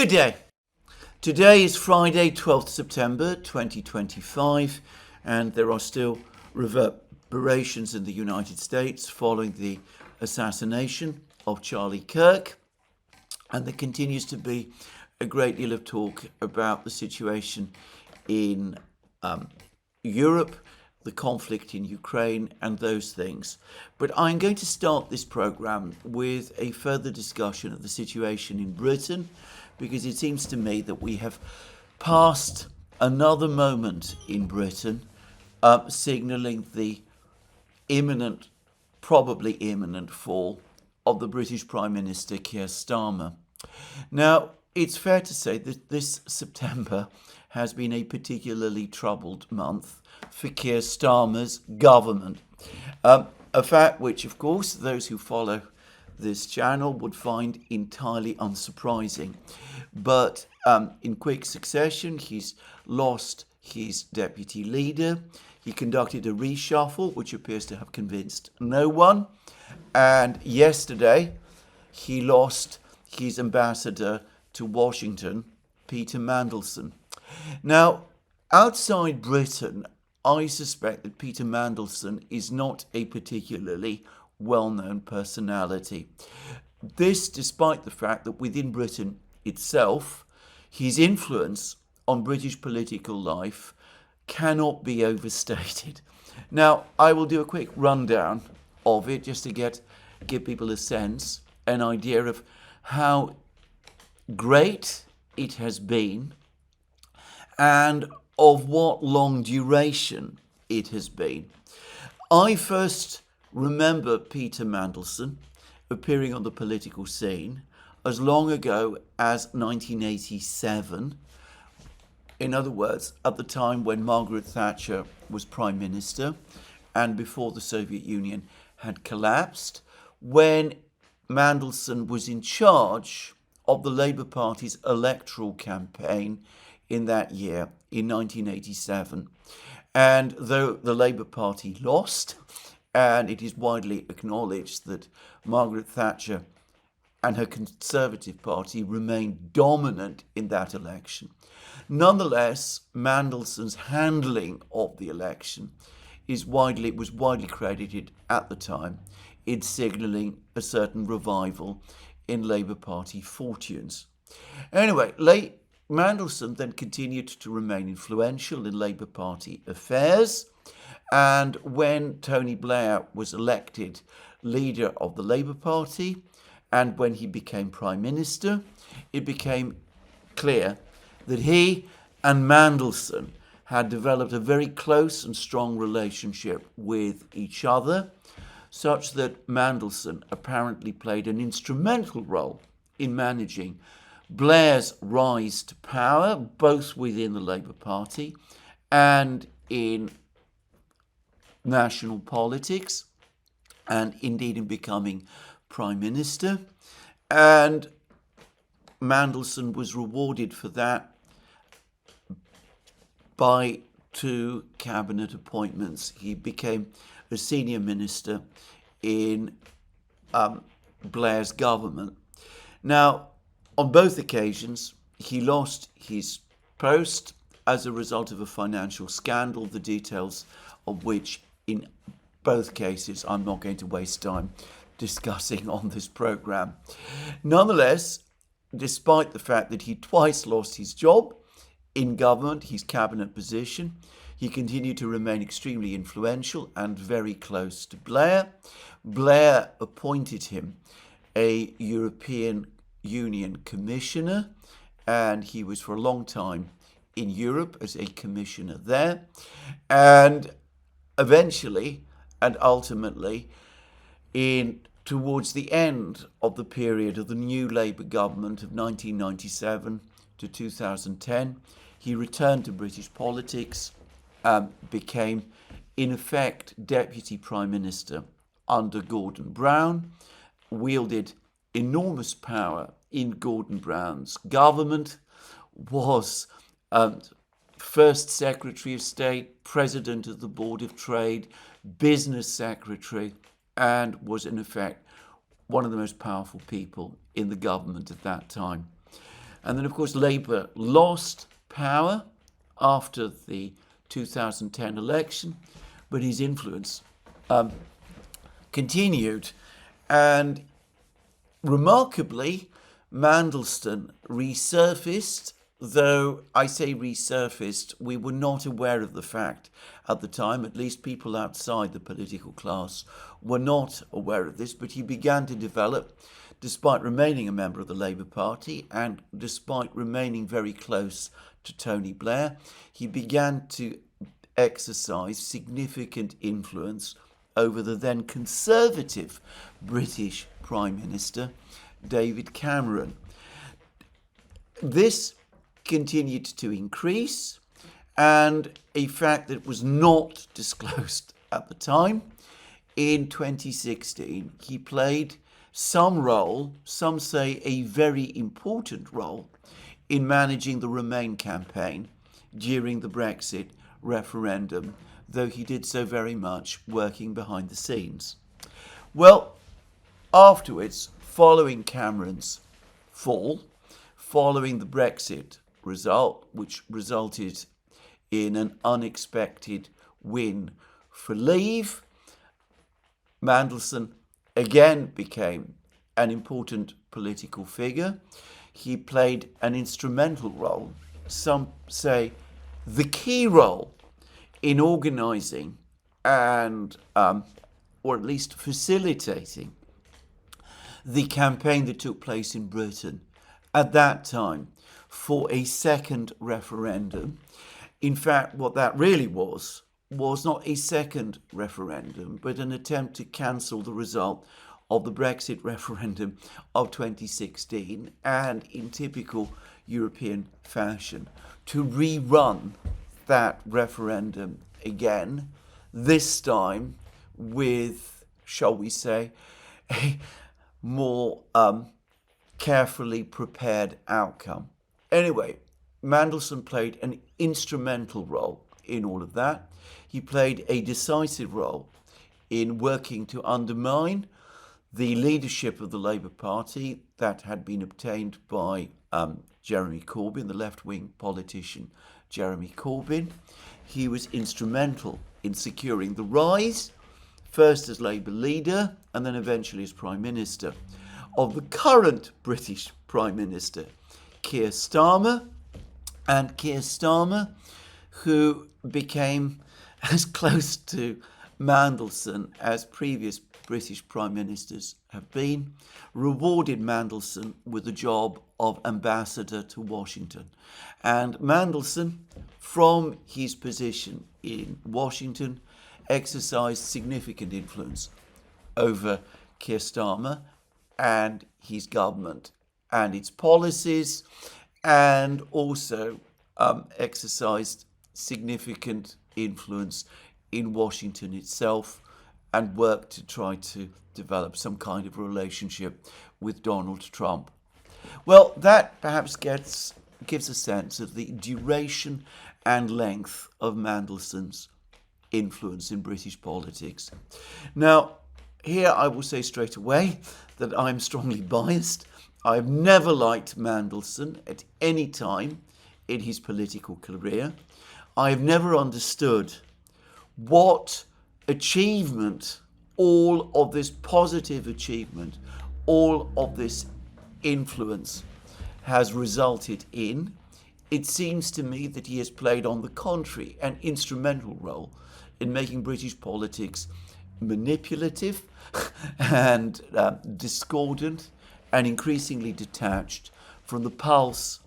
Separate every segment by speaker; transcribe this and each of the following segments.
Speaker 1: Good day. Today is Friday, 12th September 2025, and there are still reverberations in the United States following the assassination of Charlie Kirk, and there continues to be a great deal of talk about the situation in Europe, the conflict in Ukraine, and those things. But I'm going to start this program with a further discussion of the situation in Britain, because it seems to me that we have passed another moment in Britain, signalling the probably imminent fall of the British Prime Minister Keir Starmer. Now, it's fair to say that this September has been a particularly troubled month for Keir Starmer's government. A fact which, of course, those who follow this channel would find entirely unsurprising. But in quick succession, he's lost his deputy leader. He conducted a reshuffle, which appears to have convinced no one. And yesterday, he lost his ambassador to Washington, Peter Mandelson. Now, outside Britain, I suspect that Peter Mandelson is not a particularly well-known personality. This despite the fact that within Britain itself, his influence on British political life cannot be overstated. Now, I will do a quick rundown of it just to give people a sense, an idea of how great it has been and of what long duration it has been. I first remember Peter Mandelson appearing on the political scene as long ago as 1987. In other words, at the time when Margaret Thatcher was Prime Minister and before the Soviet Union had collapsed, when Mandelson was in charge of the Labour Party's electoral campaign in that year, in 1987. And though the Labour Party lost, and it is widely acknowledged that Margaret Thatcher and her Conservative Party remained dominant in that election, nonetheless, Mandelson's handling of the election was widely credited at the time in signalling a certain revival in Labour Party fortunes. Anyway, Mandelson then continued to remain influential in Labour Party affairs, and when Tony Blair was elected leader of the Labour Party and when he became Prime Minister, it became clear that he and Mandelson had developed a very close and strong relationship with each other, such that Mandelson apparently played an instrumental role in managing Blair's rise to power, both within the Labour Party and in national politics, and indeed in becoming Prime Minister. And Mandelson was rewarded for that by 2 cabinet appointments. He became a senior minister in Blair's government. Now, on both occasions, he lost his post as a result of a financial scandal, the details of which in both cases I'm not going to waste time discussing on this program. Nonetheless, despite the fact that he twice lost his job in government, his cabinet position, he continued to remain extremely influential and very close to Blair. Blair appointed him a European Union commissioner, and he was for a long time in Europe as a commissioner there. And eventually and ultimately, towards the end of the period of the new Labour government of 1997 to 2010, he returned to British politics, became in effect Deputy Prime Minister under Gordon Brown, wielded enormous power in Gordon Brown's government, was First Secretary of State, President of the Board of Trade, Business Secretary, and was in effect one of the most powerful people in the government at that time. And then, of course, Labour lost power after the 2010 election, but his influence continued. And remarkably, Mandelson resurfaced, though I say resurfaced, we were not aware of the fact at the time, at least people outside the political class were not aware of this, but he began to develop, despite remaining a member of the Labour Party and despite remaining very close to Tony Blair, he began to exercise significant influence over the then Conservative British Prime Minister, David Cameron. This continued to increase, and a fact that was not disclosed at the time, in 2016, he played some role, some say a very important role, in managing the Remain campaign during the Brexit referendum, though he did so very much working behind the scenes. Well, afterwards, following Cameron's fall, following the Brexit result, which resulted in an unexpected win for Leave, Mandelson again became an important political figure. He played an instrumental role, some say the key role, in organising and, or at least facilitating, the campaign that took place in Britain at that time for a second referendum. In fact, what that really was not a second referendum, but an attempt to cancel the result of the Brexit referendum of 2016, and in typical European fashion, to rerun that referendum again, this time with, shall we say, a more carefully prepared outcome. Anyway, Mandelson played an instrumental role in all of that. He played a decisive role in working to undermine the leadership of the Labour Party that had been obtained by Jeremy Corbyn, the left-wing politician Jeremy Corbyn. He was instrumental in securing the rise, first as Labour leader and then eventually as Prime Minister, of the current British Prime Minister, Keir Starmer. And Keir Starmer, who became as close to Mandelson as previous British Prime Ministers have been, rewarded Mandelson with the job of ambassador to Washington. And Mandelson, from his position in Washington, exercised significant influence over Keir Starmer and his government and its policies, and also exercised significant influence in Washington itself, and worked to try to develop some kind of relationship with Donald Trump. Well, that perhaps gives a sense of the duration and length of Mandelson's influence in British politics. Now, here I will say straight away that I'm strongly biased. I've never liked Mandelson at any time in his political career. I've never understood what achievement, all of this positive achievement, all of this influence has resulted in. It seems to me that he has played, on the contrary, an instrumental role in making British politics manipulative and discordant and increasingly detached from the pulse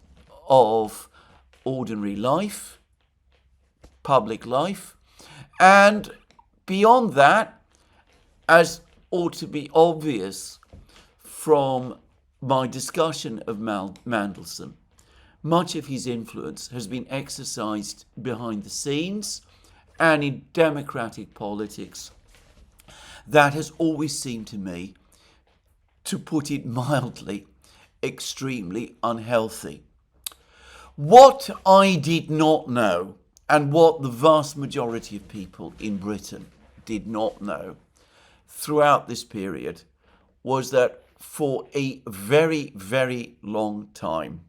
Speaker 1: of ordinary life, public life, and beyond that, as ought to be obvious from my discussion of Mandelson, much of his influence has been exercised behind the scenes and in democratic politics. That has always seemed to me, to put it mildly, extremely unhealthy. What I did not know, and what the vast majority of people in Britain did not know throughout this period, was that for a very, very long time,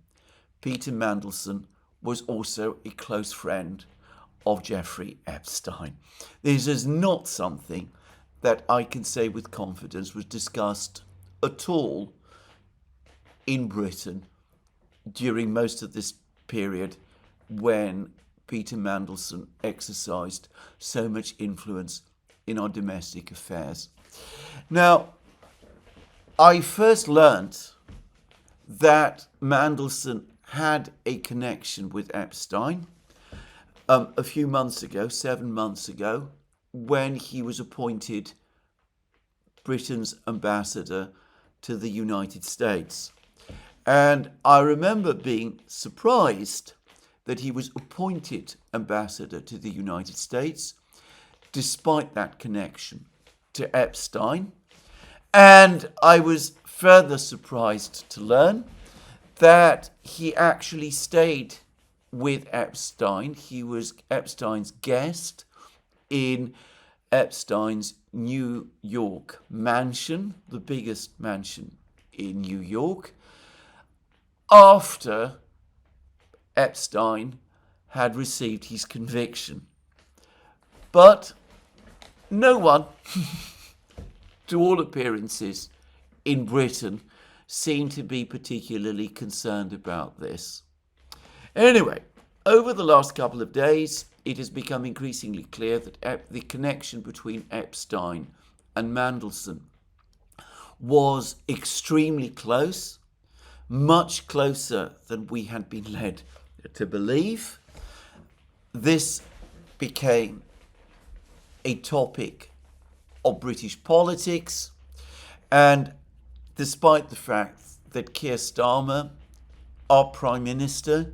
Speaker 1: Peter Mandelson was also a close friend of Jeffrey Epstein. This is not something that I can say with confidence was discussed at all in Britain during most of this period when Peter Mandelson exercised so much influence in our domestic affairs. Now, I first learnt that Mandelson had a connection with Epstein a few months ago, 7 months ago, when he was appointed Britain's ambassador to the United States. And I remember being surprised that he was appointed ambassador to the United States, despite that connection to Epstein. And I was further surprised to learn that he actually stayed with Epstein. He was Epstein's guest in Epstein's New York mansion, the biggest mansion in New York, after Epstein had received his conviction. But no one, to all appearances, in Britain seemed to be particularly concerned about this. Anyway, over the last couple of days, it has become increasingly clear that the connection between Epstein and Mandelson was extremely close, much closer than we had been led to believe. This became a topic of British politics, and despite the fact that Keir Starmer, our Prime Minister,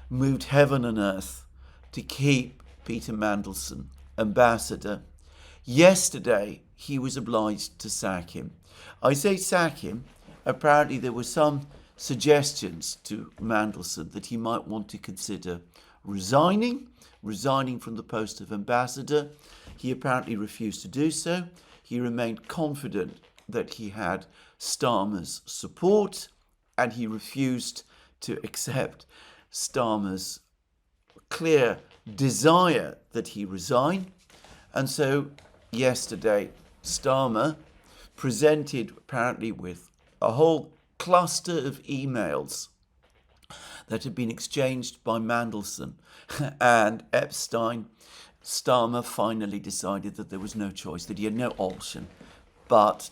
Speaker 1: moved heaven and earth to keep Peter Mandelson ambassador, yesterday he was obliged to sack him. I say sack him. Apparently there were some suggestions to Mandelson that he might want to consider resigning from the post of ambassador. He apparently refused to do so. He remained confident that he had Starmer's support, and he refused to accept Starmer's clear desire that he resign. And so yesterday, Starmer presented apparently with a whole cluster of emails that had been exchanged by Mandelson and Epstein. Starmer finally decided that there was no choice, that he had no option but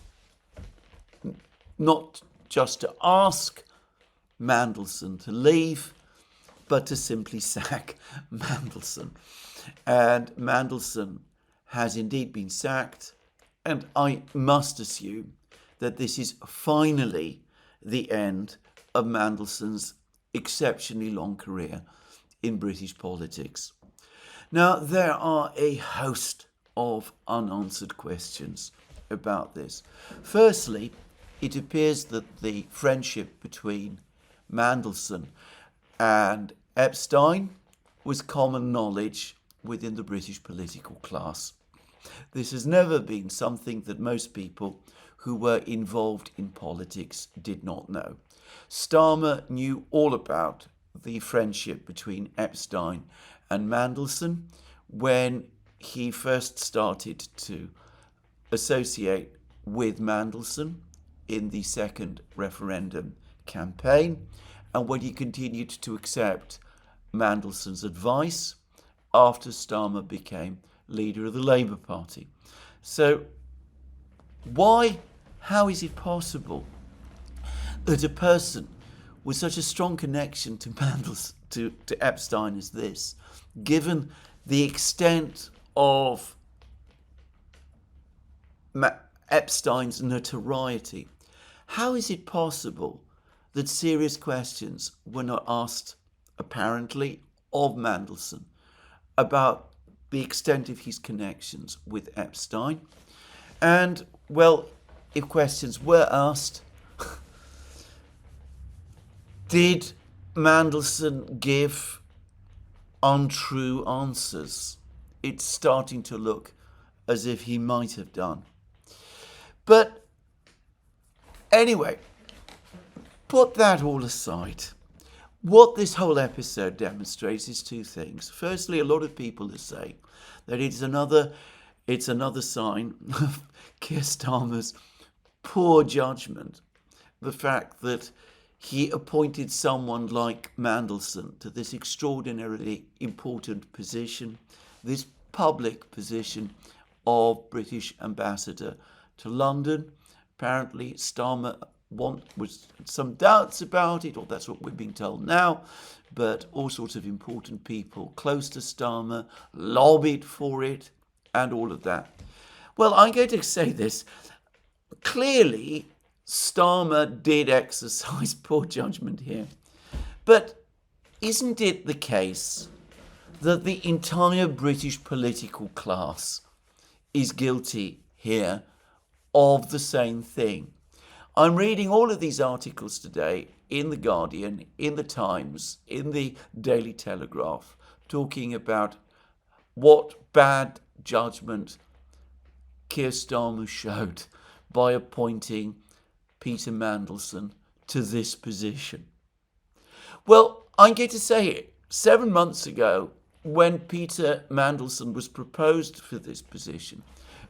Speaker 1: not just to ask Mandelson to leave, but to simply sack Mandelson. And Mandelson has indeed been sacked, and I must assume that this is finally the end of Mandelson's exceptionally long career in British politics. Now, there are a host of unanswered questions about this. Firstly, it appears that the friendship between Mandelson and Epstein was common knowledge within the British political class. This has never been something that most people who were involved in politics did not know. Starmer knew all about the friendship between Epstein and Mandelson when he first started to associate with Mandelson in the second referendum campaign, and when he continued to accept Mandelson's advice after Starmer became leader of the Labour Party. So how is it possible that a person with such a strong connection to to Epstein as this, given the extent of Epstein's notoriety, how is it possible that serious questions were not asked, apparently, of Mandelson about the extent of his connections with Epstein? And, well, if questions were asked, did Mandelson give untrue answers? It's starting to look as if he might have done. But anyway, put that all aside. What this whole episode demonstrates is two things. Firstly, a lot of people are saying that it's another sign of Keir Starmer's poor judgment. The fact that he appointed someone like Mandelson to this extraordinarily important position, this public position of British ambassador to London. Apparently, Starmer was some doubts about it, or that's what we're being told now, but all sorts of important people close to Starmer lobbied for it and all of that. Well, I'm going to say this. Clearly, Starmer did exercise poor judgment here. But isn't it the case that the entire British political class is guilty here of the same thing? I'm reading all of these articles today in The Guardian, in The Times, in the Daily Telegraph, talking about what bad judgment Keir Starmer showed by appointing Peter Mandelson to this position. Well, I'm going to say it. 7 months ago, when Peter Mandelson was proposed for this position,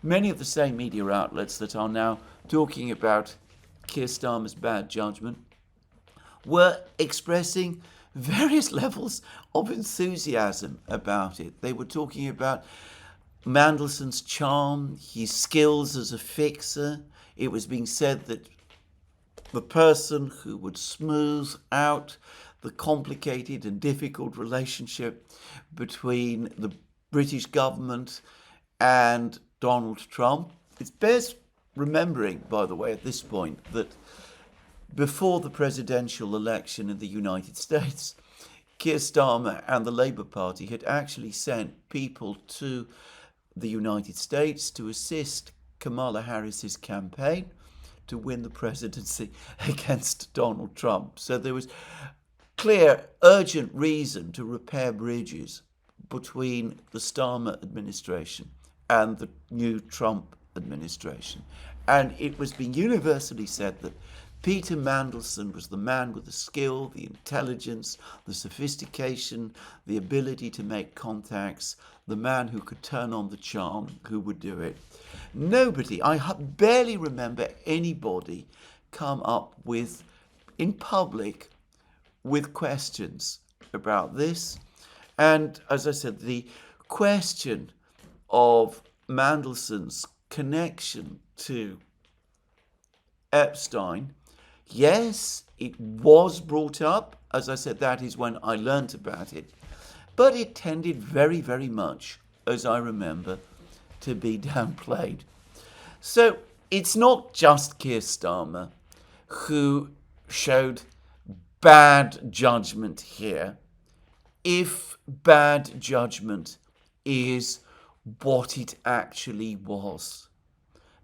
Speaker 1: many of the same media outlets that are now talking about Keir Starmer's bad judgment were expressing various levels of enthusiasm about it. They were talking about Mandelson's charm, his skills as a fixer. It was being said that the person who would smooth out the complicated and difficult relationship between the British government and Donald Trump. It bears remembering, by the way, at this point, that before the presidential election in the United States, Keir Starmer and the Labour Party had actually sent people to the United States to assist Kamala Harris's campaign to win the presidency against Donald Trump. So there was clear, urgent reason to repair bridges between the Starmer administration and the new Trump administration. And it was being universally said that Peter Mandelson was the man with the skill, the intelligence, the sophistication, the ability to make contacts, the man who could turn on the charm, who would do it. Nobody, I barely remember anybody come up with, in public, with questions about this. And as I said, the question of Mandelson's connection to Epstein, yes, it was brought up. As I said, that is when I learnt about it. But it tended very, very much, as I remember, to be downplayed. So it's not just Keir Starmer who showed bad judgment here, if bad judgment is what it actually was.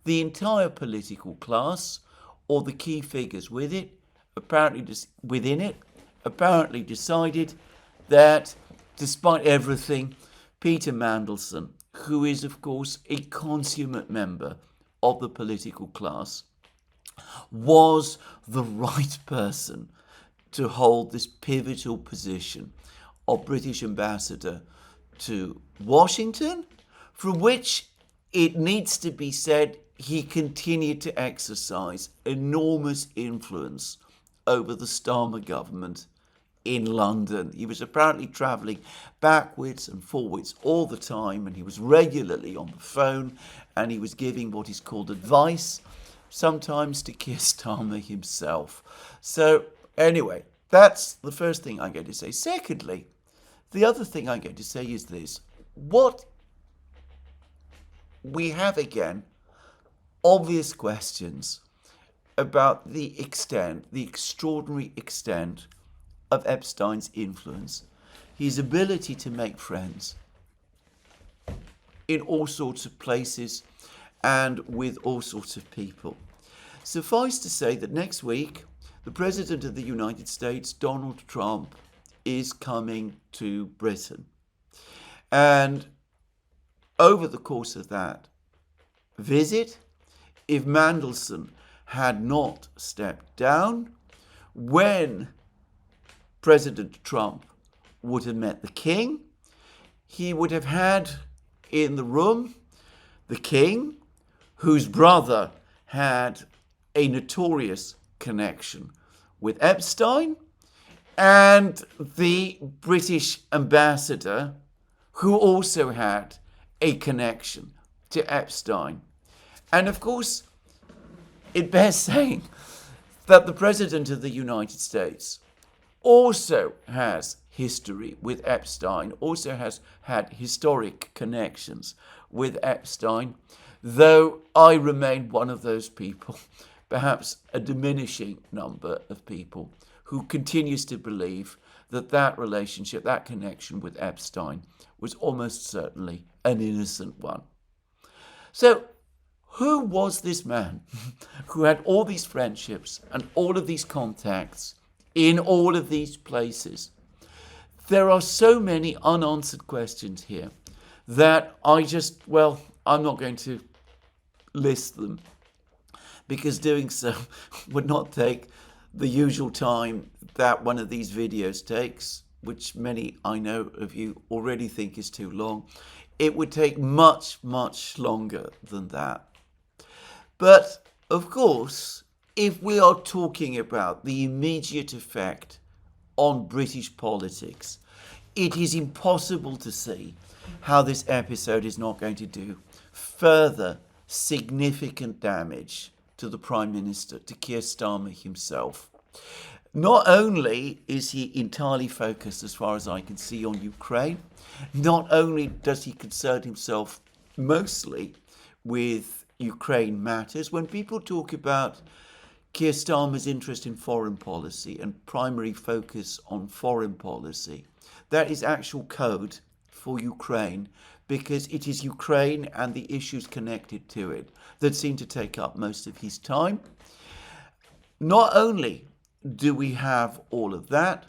Speaker 1: The entire political class, or the key figures within it, apparently decided that, despite everything, Peter Mandelson, who is of course a consummate member of the political class, was the right person to hold this pivotal position of British ambassador to Washington, from which it needs to be said he continued to exercise enormous influence over the Starmer government in London. He was apparently travelling backwards and forwards all the time, and he was regularly on the phone, and he was giving what is called advice, sometimes to Keir Starmer himself. So anyway, that's the first thing I'm going to say. Secondly, the other thing I'm going to say is this. What we have, again, obvious questions about the extent, the extraordinary extent of Epstein's influence, his ability to make friends in all sorts of places and with all sorts of people. Suffice to say that next week, the President of the United States, Donald Trump, is coming to Britain. And over the course of that visit, if Mandelson had not stepped down, when President Trump would have met the king. He would have had in the room the king, whose brother had a notorious connection with Epstein, and the British ambassador, who also had a connection to Epstein. And of course, it bears saying that the President of the United States also has history with Epstein, also has had historic connections with Epstein, though I remain one of those people, perhaps a diminishing number of people, who continues to believe that that relationship, that connection with Epstein, was almost certainly an innocent one. So, who was this man who had all these friendships and all of these contacts in all of these places? There are so many unanswered questions here that I'm not going to list them, because doing so would not take the usual time that one of these videos takes, which many I know of you already think is too long. It would take much, much longer than that. But, of course, if we are talking about the immediate effect on British politics, it is impossible to see how this episode is not going to do further significant damage to the Prime Minister, to Keir Starmer himself. Not only is he entirely focused, as far as I can see, on Ukraine, not only does he concern himself mostly with Ukraine matters. When people talk about Keir Starmer's interest in foreign policy and primary focus on foreign policy, that is actual code for Ukraine, because it is Ukraine and the issues connected to it that seem to take up most of his time. Not only do we have all of that,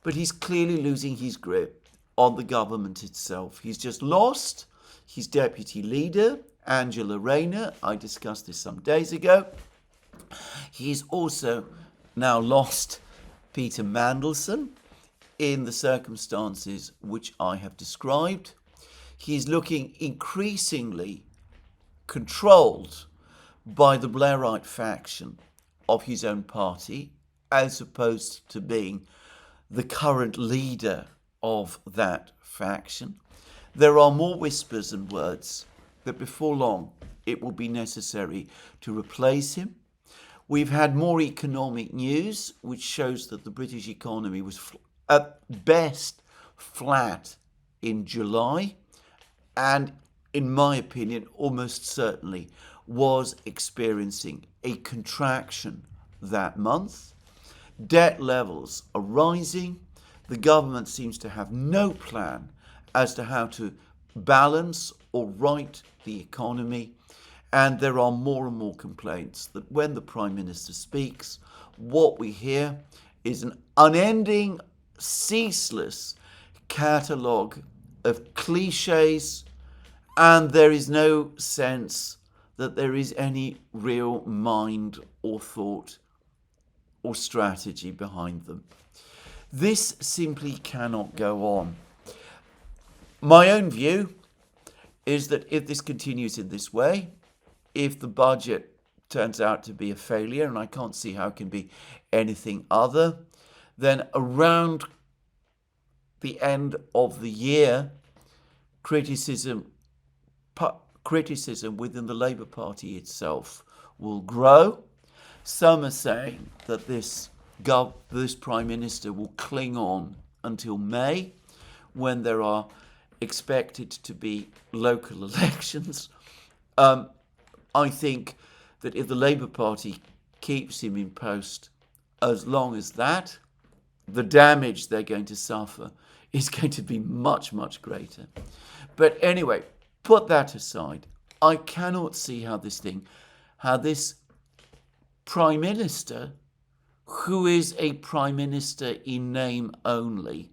Speaker 1: but he's clearly losing his grip on the government itself. He's just lost his deputy leader, Angela Rayner. I discussed this some days ago. He's also now lost Peter Mandelson in the circumstances which I have described. He's looking increasingly controlled by the Blairite faction of his own party, as opposed to being the current leader of that faction. There are more whispers and words that before long it will be necessary to replace him. We've had more economic news, which shows that the British economy was at best flat in July, and in my opinion, almost certainly was experiencing a contraction that month. Debt levels are rising. The government seems to have no plan as to how to balance or right the economy. And there are more and more complaints that when the Prime Minister speaks, what we hear is an unending, ceaseless catalogue of cliches, and there is no sense that there is any real mind or thought or strategy behind them. This simply cannot go on. My own view is that if this continues in this way, if the budget turns out to be a failure, and I can't see how it can be anything other, then around the end of the year, criticism within the Labour Party itself will grow. Some are saying that this Prime Minister will cling on until May, when there are expected to be local elections. I think that if the Labour Party keeps him in post as long as that, the damage they're going to suffer is going to be much, much greater. But anyway, put that aside. I cannot see how this Prime Minister, who is a Prime Minister in name only,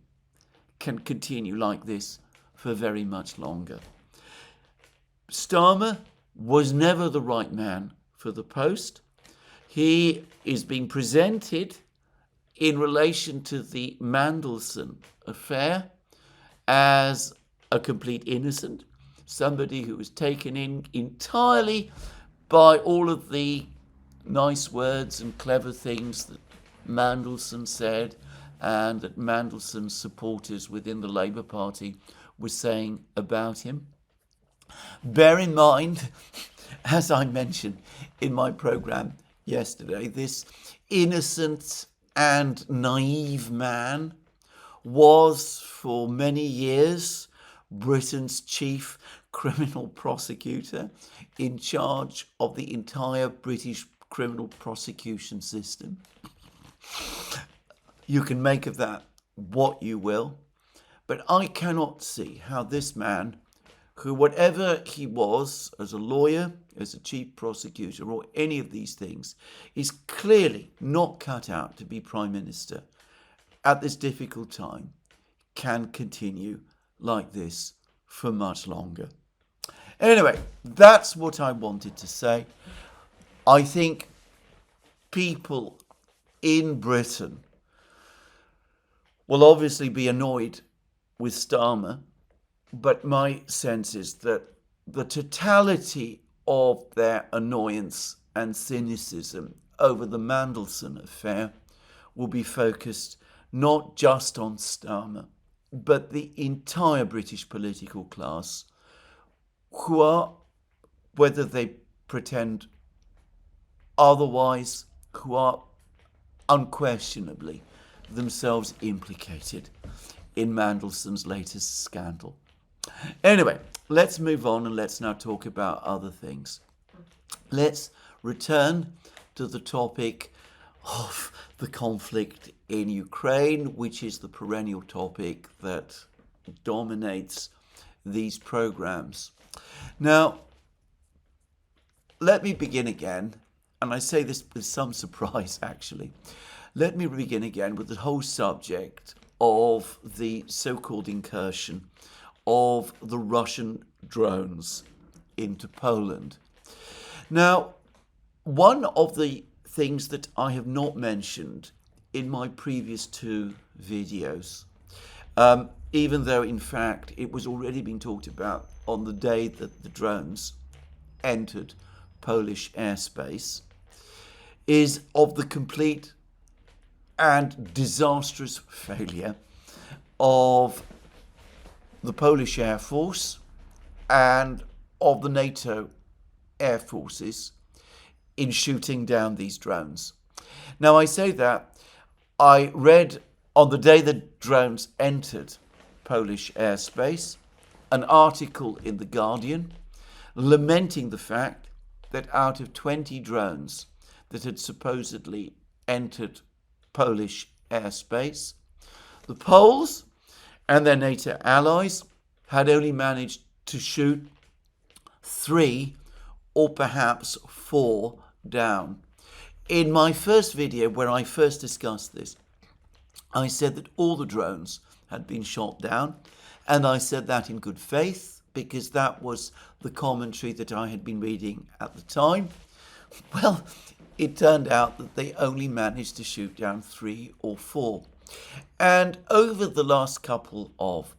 Speaker 1: can continue like this for very much longer. Starmer was never the right man for the post. He is being presented in relation to the Mandelson affair as a complete innocent, somebody who was taken in entirely by all of the nice words and clever things that Mandelson said and that Mandelson's supporters within the Labour Party were saying about him. Bear in mind, as I mentioned in my programme yesterday, this innocent and naive man was for many years Britain's chief criminal prosecutor in charge of the entire British criminal prosecution system. You can make of that what you will, but I cannot see how this man, who whatever he was as a lawyer, as a chief prosecutor, or any of these things, is clearly not cut out to be Prime Minister at this difficult time, can continue like this for much longer. Anyway, that's what I wanted to say. I think people in Britain will obviously be annoyed with Starmer, but my sense is that the totality of their annoyance and cynicism over the Mandelson affair will be focused not just on Starmer, but the entire British political class, who are, whether they pretend otherwise, who are unquestionably themselves implicated in Mandelson's latest scandal. Anyway, let's move on and let's now talk about other things. Let's return to the topic of the conflict in Ukraine, which is the perennial topic that dominates these programs. Now, let me begin again, and I say this with some surprise actually. Let me begin again with the whole subject of the so-called incursion of the Russian drones into Poland. Now, one of the things that I have not mentioned in my previous two videos, even though in fact it was already being talked about on the day that the drones entered Polish airspace, is of the complete and disastrous failure of the Polish Air Force and of the NATO air forces in shooting down these drones. Now, I say that I read on the day the drones entered Polish airspace an article in The Guardian lamenting the fact that out of 20 drones that had supposedly entered Polish airspace, the Poles and their NATO allies had only managed to shoot 3 or perhaps 4 down. In my first video, where I first discussed this, I said that all the drones had been shot down, and I said that in good faith because that was the commentary that I had been reading at the time. Well, it turned out that they only managed to shoot down 3 or 4. And over the last couple of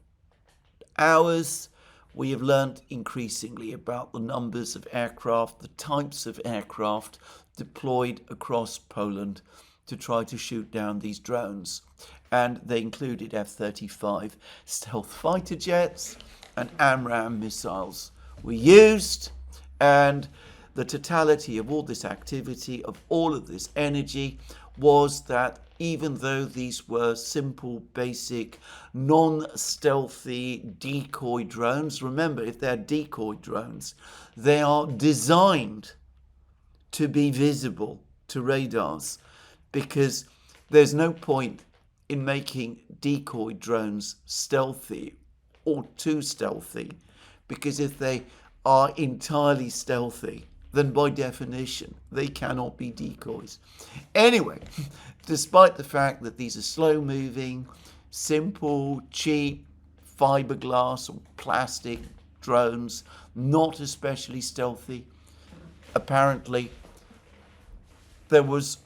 Speaker 1: hours, we have learned increasingly about the numbers of aircraft, the types of aircraft deployed across Poland to try to shoot down these drones. And they included F-35 stealth fighter jets and AMRAAM missiles were used. And the totality of all this activity, of all of this energy, was that even though these were simple, basic, non-stealthy decoy drones, remember, if they're decoy drones, they are designed to be visible to radars, because there's no point in making decoy drones stealthy or too stealthy, because if they are entirely stealthy, then by definition, they cannot be decoys. Anyway, despite the fact that these are slow-moving, simple, cheap, fiberglass or plastic drones, not especially stealthy, apparently there was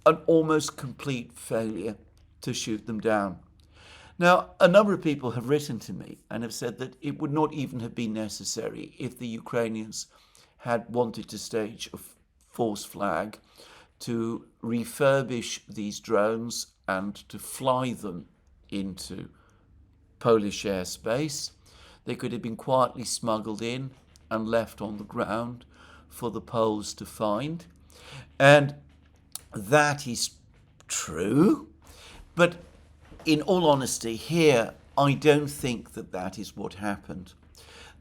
Speaker 1: an almost complete failure to shoot them down. Now, a number of people have written to me and have said that it would not even have been necessary if the Ukrainians had wanted to stage a false flag to refurbish these drones and to fly them into Polish airspace. They could have been quietly smuggled in and left on the ground for the Poles to find. And that is true. But in all honesty, here, I don't think that that is what happened.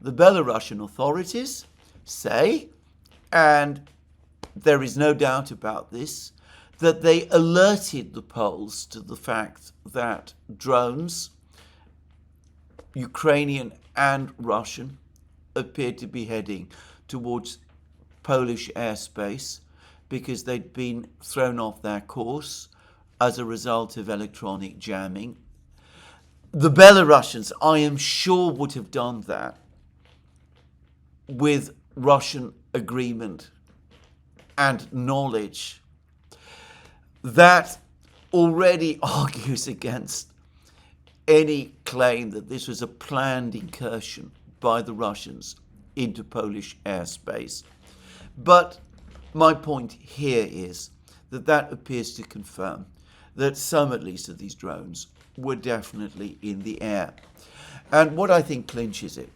Speaker 1: The Belarusian authorities say, and there is no doubt about this, that they alerted the Poles to the fact that drones, Ukrainian and Russian, appeared to be heading towards Polish airspace because they'd been thrown off their course as a result of electronic jamming. The Belarusians, I am sure, would have done that with Russian agreement and knowledge. That already argues against any claim that this was a planned incursion by the Russians into Polish airspace. But my point here is that that appears to confirm that some, at least, of these drones were definitely in the air. And what I think clinches it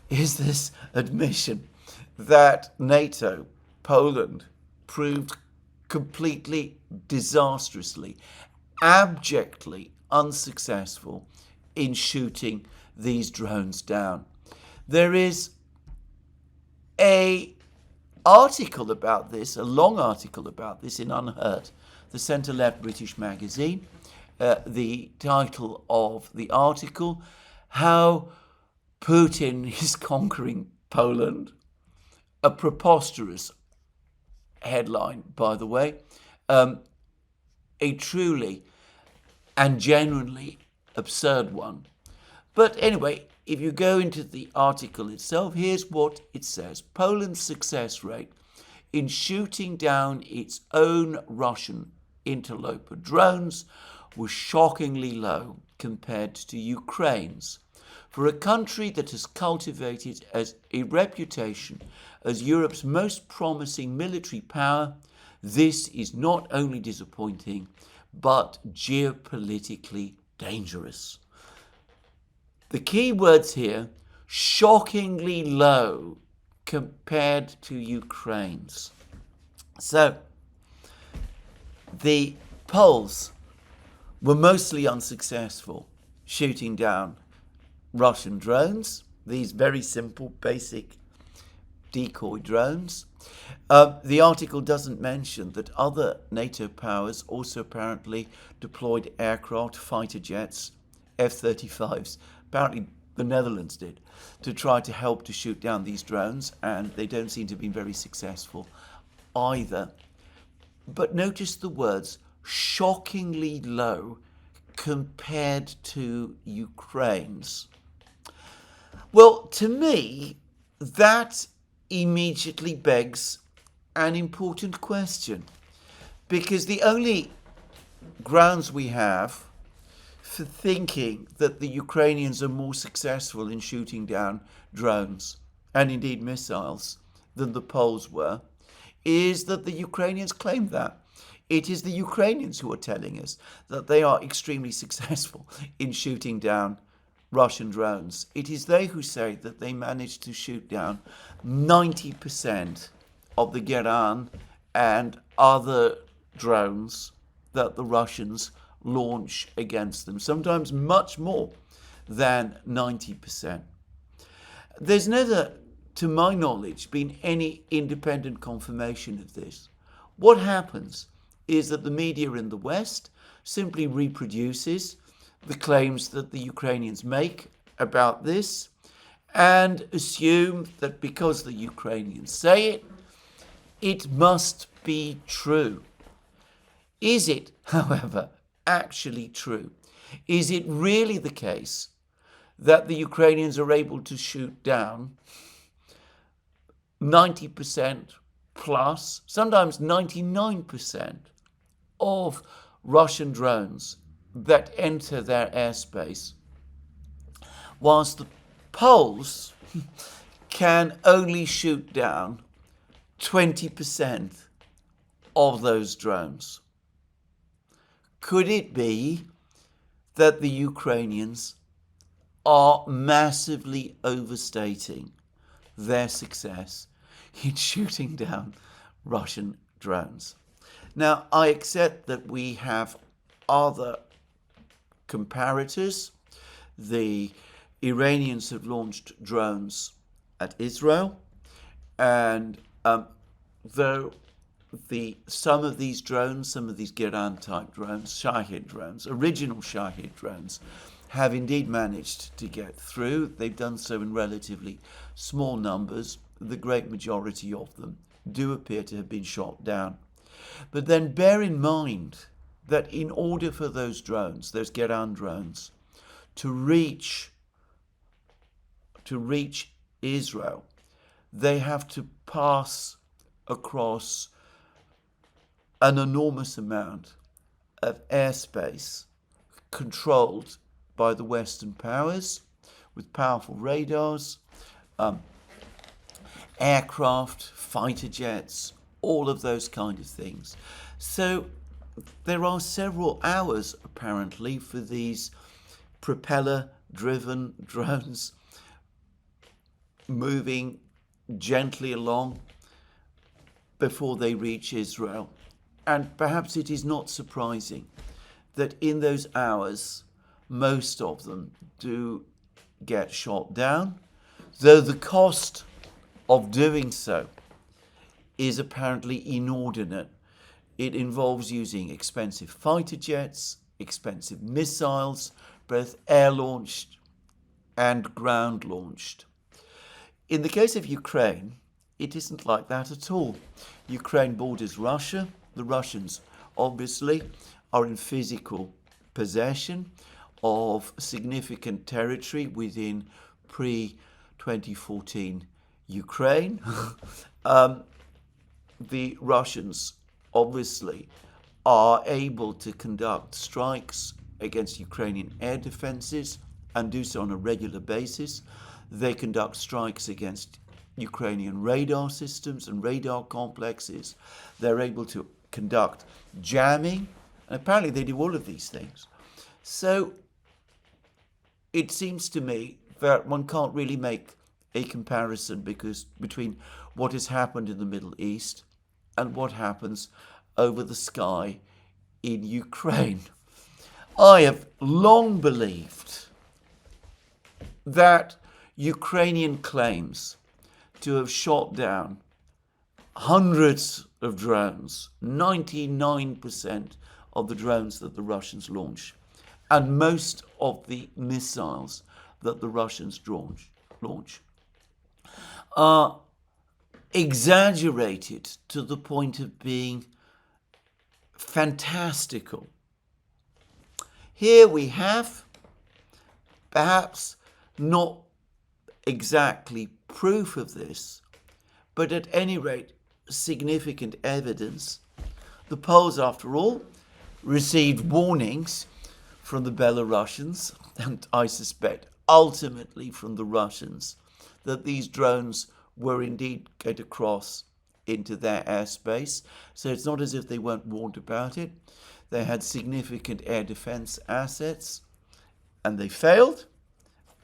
Speaker 1: is this admission that NATO, Poland, proved completely disastrously, abjectly unsuccessful in shooting these drones down. There is a article about this, a long article about this in Unheard, the centre-left British magazine. The title of the article, How Putin is Conquering Poland. A preposterous headline, by the way. A truly and genuinely absurd one. But anyway, if you go into the article itself, here's what it says. Poland's success rate in shooting down its own Russian interloper drones was shockingly low compared to Ukraine's. For a country that has cultivated as a reputation as Europe's most promising military power, this is not only disappointing, but geopolitically dangerous. The key words here, shockingly low compared to Ukraine's. So, the Poles were mostly unsuccessful shooting down Russian drones, these very simple, basic decoy drones. The article doesn't mention that other NATO powers also apparently deployed aircraft, fighter jets, F-35s. Apparently the Netherlands did, to try to help to shoot down these drones, and they don't seem to have been very successful either. But notice the words, shockingly low compared to Ukraine's. Well, to me, that immediately begs an important question, because the only grounds we have for thinking that the Ukrainians are more successful in shooting down drones and indeed missiles than the Poles were is that the Ukrainians claim that. It is the Ukrainians who are telling us that they are extremely successful in shooting down Russian drones. It is they who say that they managed to shoot down 90% of the Duran and other drones that the Russians launch against them, sometimes much more than 90%. There's never, to my knowledge, been any independent confirmation of this. What happens is that the media in the West simply reproduces the claims that the Ukrainians make about this and assume that because the Ukrainians say it, it must be true. Is it, however, actually true? Is it really the case that the Ukrainians are able to shoot down 90% plus, sometimes 99% of Russian drones that enter their airspace, whilst the Poles can only shoot down 20% of those drones. Could it be that the Ukrainians are massively overstating their success in shooting down Russian drones? Now, I accept that we have other comparators. The Iranians have launched drones at Israel, and though some of these drones, some of these Duran type drones, Shahid drones, original Shahid drones, have indeed managed to get through. They've done so in relatively small numbers. The great majority of them do appear to have been shot down. But then bear in mind that in order for those drones, those Duran drones, to reach Israel, they have to pass across an enormous amount of airspace controlled by the Western powers with powerful radars, aircraft, fighter jets, all of those kind of things. So there are several hours apparently for these propeller-driven drones moving gently along before they reach Israel. And perhaps it is not surprising that in those hours, most of them do get shot down, though the cost of doing so is apparently inordinate. It involves using expensive fighter jets, expensive missiles, both air-launched and ground-launched. In the case of Ukraine, it isn't like that at all. Ukraine borders Russia. The Russians, obviously, are in physical possession of significant territory within pre-2014 Ukraine. The Russians, obviously, are able to conduct strikes against Ukrainian air defenses and do so on a regular basis. They conduct strikes against Ukrainian radar systems and radar complexes. They're able to conduct jamming, and apparently they do all of these things. So it seems to me that one can't really make a comparison between what has happened in the Middle East and what happens over the sky in Ukraine. I have long believed that Ukrainian claims to have shot down hundreds of drones, 99% of the drones that the Russians launch, and most of the missiles that the Russians launch, are exaggerated to the point of being fantastical. Here we have, perhaps not exactly proof of this, but at any rate, significant evidence. The Poles, after all, received warnings from the Belarusians, and I suspect ultimately from the Russians, that these drones were indeed going to cross into their airspace. So it's not as if they weren't warned about it. They had significant air defense assets, and they failed.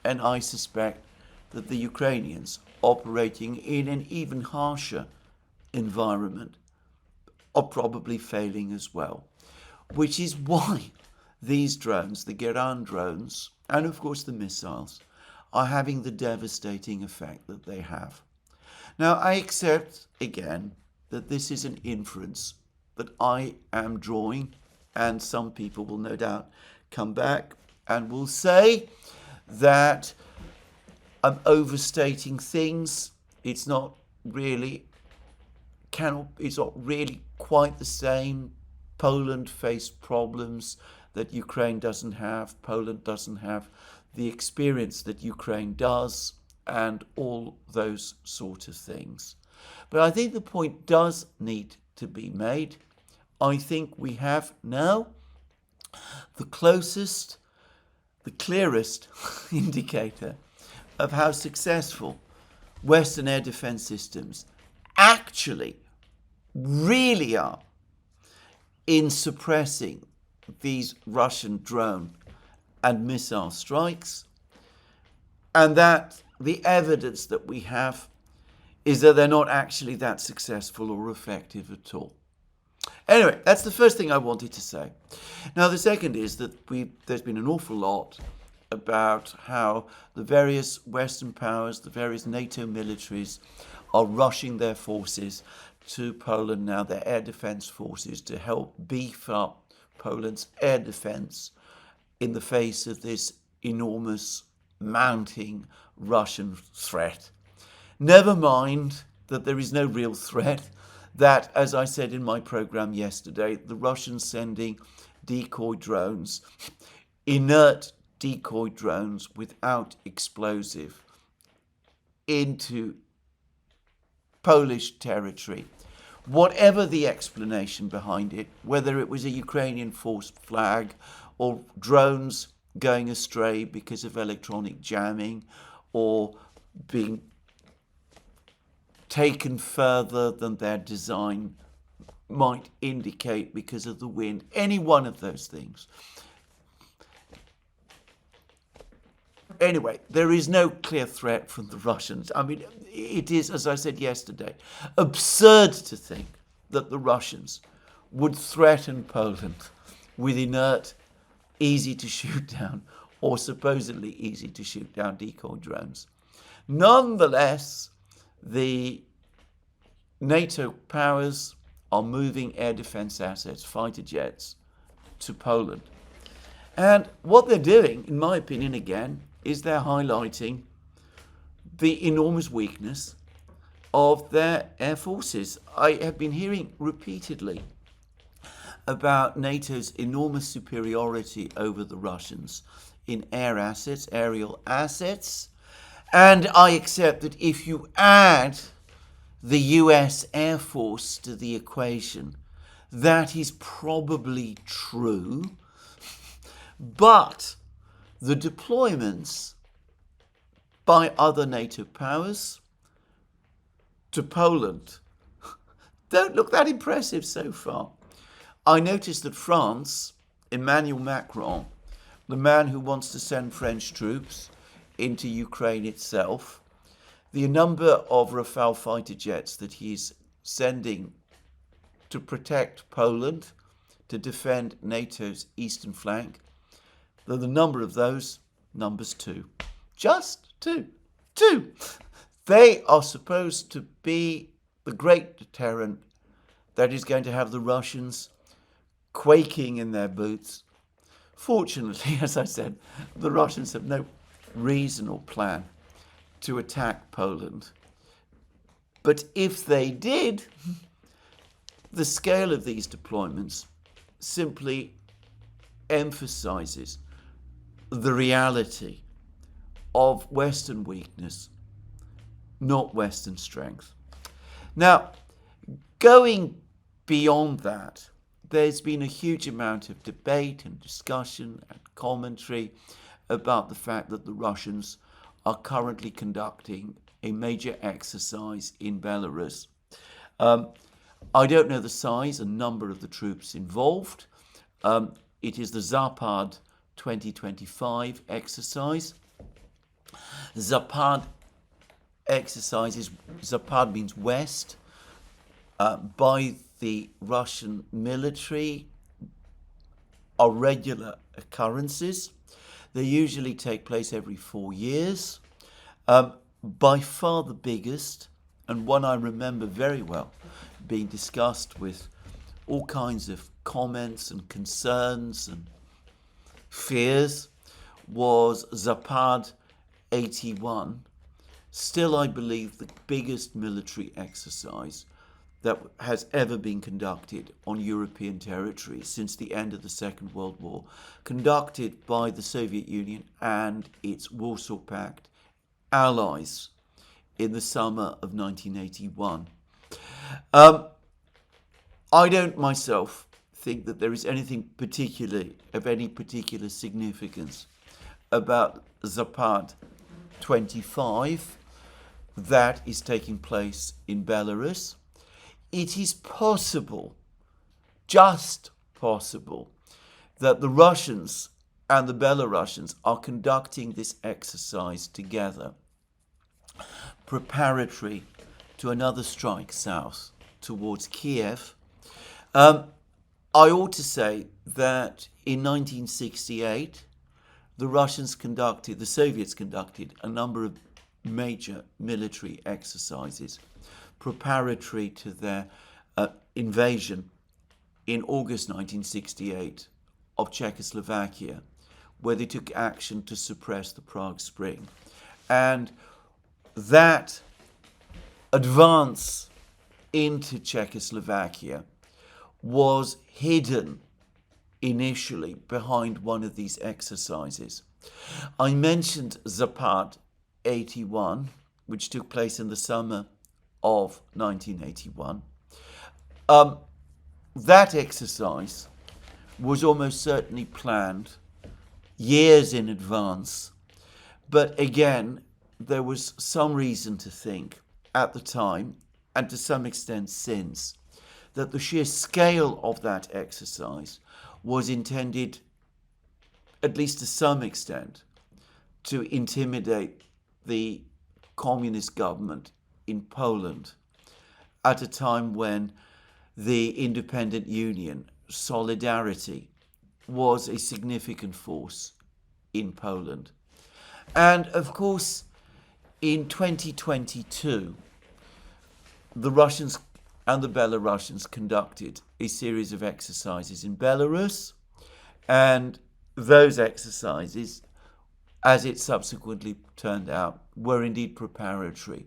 Speaker 1: And I suspect that the Ukrainians, operating in an even harsher environment, are probably failing as well. Which is why these drones, the Duran drones, and of course the missiles, are having the devastating effect that they have. Now, I accept, again, that this is an inference that I am drawing, and some people will no doubt come back and will say that I'm overstating things. It's not really quite the same. Poland faced problems that Ukraine doesn't have. Poland doesn't have the experience that Ukraine does, and all those sort of things. But I think the point does need to be made. I think we have now the closest, the clearest indicator of how successful Western air defense systems actually really are in suppressing these Russian drone and missile strikes, and that the evidence that we have is that they're not actually that successful or effective at all. Anyway, that's the first thing I wanted to say. Now, the second is that there's been an awful lot about how the various Western powers, the various NATO militaries, are rushing their forces to Poland now, their air defense forces, to help beef up Poland's air defense in the face of this enormous mounting Russian threat. Never mind that there is no real threat, that, as I said in my program yesterday, the Russians sending decoy drones, inert decoy drones without explosive, into Polish territory. Whatever the explanation behind it, whether it was a Ukrainian forced flag or drones going astray because of electronic jamming or being taken further than their design might indicate because of the wind, any one of those things. Anyway, there is no clear threat from the Russians. I mean, it is, as I said yesterday, absurd to think that the Russians would threaten Poland with inert, easy to shoot down, or supposedly easy to shoot down decoy drones. Nonetheless, the NATO powers are moving air defense assets, fighter jets, to Poland. And what they're doing, in my opinion, again, is they're highlighting the enormous weakness of their air forces. I have been hearing repeatedly about NATO's enormous superiority over the Russians in air assets, aerial assets, and I accept that if you add the US Air Force to the equation, that is probably true, but the deployments by other NATO powers to Poland don't look that impressive so far. I noticed that France, Emmanuel Macron, the man who wants to send French troops into Ukraine itself, the number of Rafale fighter jets that he's sending to protect Poland, to defend NATO's eastern flank, the number of those, numbers 2. Just 2. 2. They are supposed to be the great deterrent that is going to have the Russians quaking in their boots. Fortunately, as I said, the Russians have no reason or plan to attack Poland. But if they did, the scale of these deployments simply emphasizes the reality of Western weakness, not Western strength. Now, going beyond that, there's been a huge amount of debate and discussion and commentary about the fact that the Russians are currently conducting a major exercise in Belarus. I don't know the size and number of the troops involved. It is the Zapad 2025 exercise. Zapad exercises, Zapad means west, by the Russian military are regular occurrences. They usually take place every 4 years. By far the biggest, and one I remember very well being discussed with all kinds of comments and concerns and fears, was Zapad 81. Still, I believe, the biggest military exercise that has ever been conducted on European territory since the end of the Second World War, conducted by the Soviet Union and its Warsaw Pact allies in the summer of 1981. I don't myself think that there is anything of any particular significance about Zapad 25 that is taking place in Belarus. It is possible, just possible, that the Russians and the Belarusians are conducting this exercise together, preparatory to another strike south towards Kiev. I ought to say that in 1968, the Soviets conducted a number of major military exercises preparatory to their invasion in August 1968 of Czechoslovakia, where they took action to suppress the Prague Spring. And that advance into Czechoslovakia was hidden initially behind one of these exercises. I mentioned Zapad 81, which took place in the summer of 1981. That exercise was almost certainly planned years in advance, but again, there was some reason to think at the time, and to some extent since, that the sheer scale of that exercise was intended, at least to some extent, to intimidate the communist government in Poland at a time when the independent union, Solidarity, was a significant force in Poland. And of course, in 2022, the Russians and the Belarusians conducted a series of exercises in Belarus, and those exercises, as it subsequently turned out, were indeed preparatory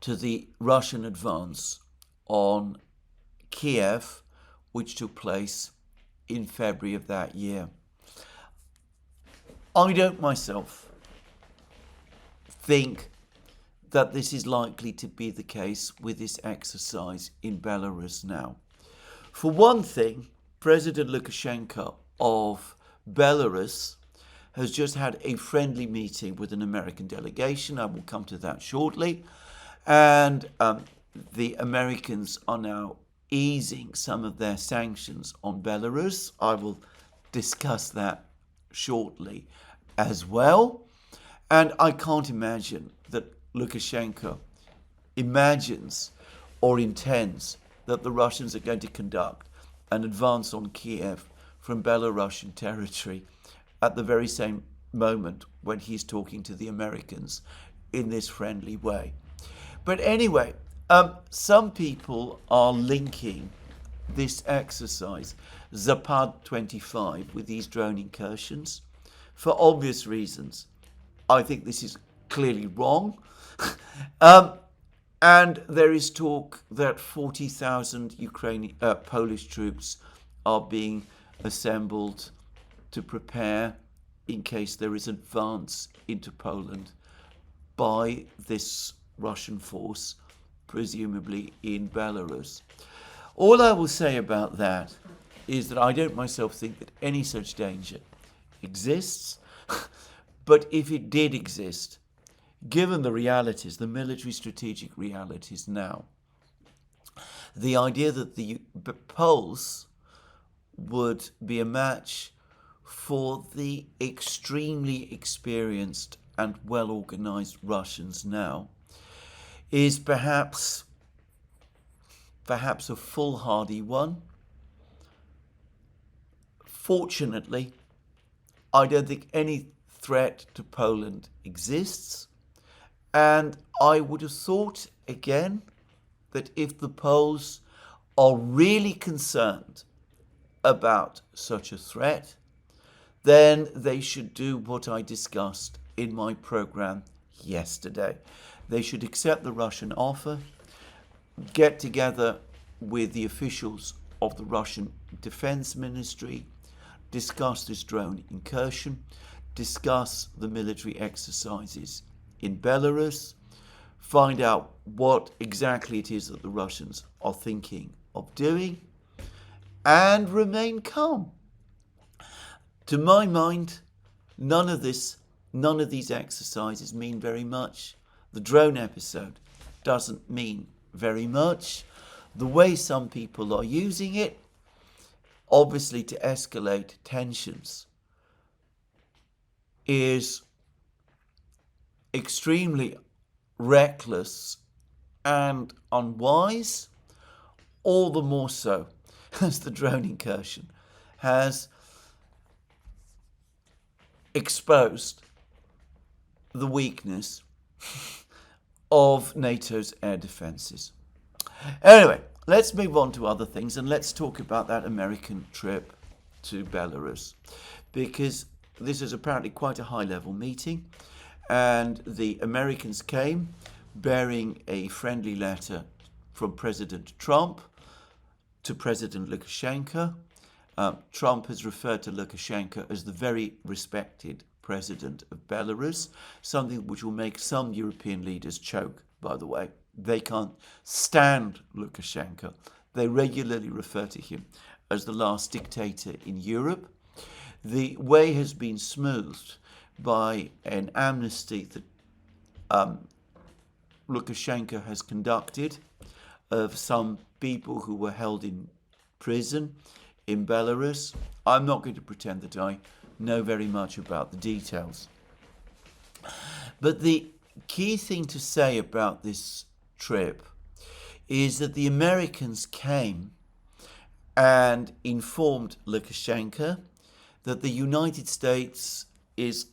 Speaker 1: to the Russian advance on Kiev, which took place in February of that year. I don't myself think that this is likely to be the case with this exercise in Belarus now. For one thing, President Lukashenko of Belarus has just had a friendly meeting with an American delegation. I will come to that shortly. And the Americans are now easing some of their sanctions on Belarus. I will discuss that shortly as well. And I can't imagine that Lukashenko imagines or intends that the Russians are going to conduct an advance on Kiev from Belarusian territory at the very same moment when he's talking to the Americans in this friendly way. But anyway, some people are linking this exercise, Zapad 25, with these drone incursions for obvious reasons. I think this is clearly wrong. And there is talk that 40,000 Polish troops are being assembled to prepare in case there is advance into Poland by this Russian force, presumably in Belarus. All I will say about that is that I don't myself think that any such danger exists, but if it did exist, given the realities, the military strategic realities now, the idea that the Poles would be a match for the extremely experienced and well-organized Russians now is perhaps a foolhardy one. Fortunately, I don't think any threat to Poland exists. And I would have thought, again, that if the Poles are really concerned about such a threat, then they should do what I discussed in my program yesterday. They should accept the Russian offer, get together with the officials of the Russian Defense Ministry, discuss this drone incursion, discuss the military exercises in Belarus, find out what exactly it is that the Russians are thinking of doing, and remain calm. To my mind, none of these exercises mean very much. The drone episode doesn't mean very much. The way some people are using it, obviously to escalate tensions, is extremely reckless and unwise, all the more so as the drone incursion has exposed the weakness of NATO's air defences. Anyway, let's move on to other things and let's talk about that American trip to Belarus, because this is apparently quite a high-level meeting, and the Americans came bearing a friendly letter from President Trump to President Lukashenko. Trump has referred to Lukashenko as the very respected president of Belarus, something which will make some European leaders choke, by the way. They can't stand Lukashenko. They regularly refer to him as the last dictator in Europe. The way has been smoothed by an amnesty that Lukashenko has conducted of some people who were held in prison in Belarus. I'm not going to pretend that I know very much about the details. But the key thing to say about this trip is that the Americans came and informed Lukashenko that the United States is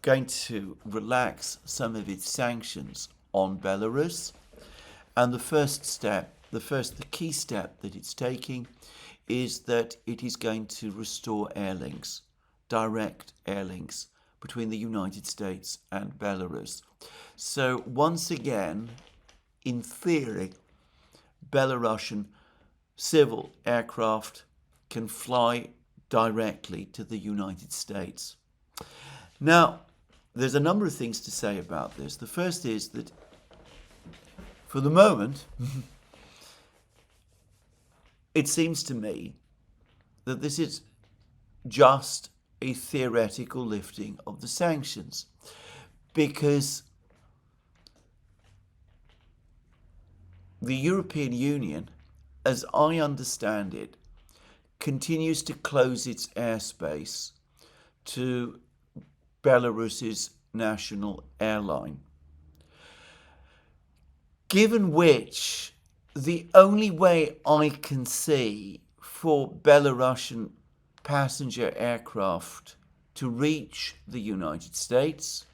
Speaker 1: going to relax some of its sanctions on Belarus. And the key step that it's taking is that it is going to restore direct air links between the United States and Belarus. So once again, in theory, Belarusian civil aircraft can fly directly to the United States. Now, there's a number of things to say about this. The first is that, for the moment, it seems to me that this is just a theoretical lifting of the sanctions, because the European Union, as I understand it, continues to close its airspace to Belarus's national airline, given which the only way I can see for Belarusian passenger aircraft to reach the United States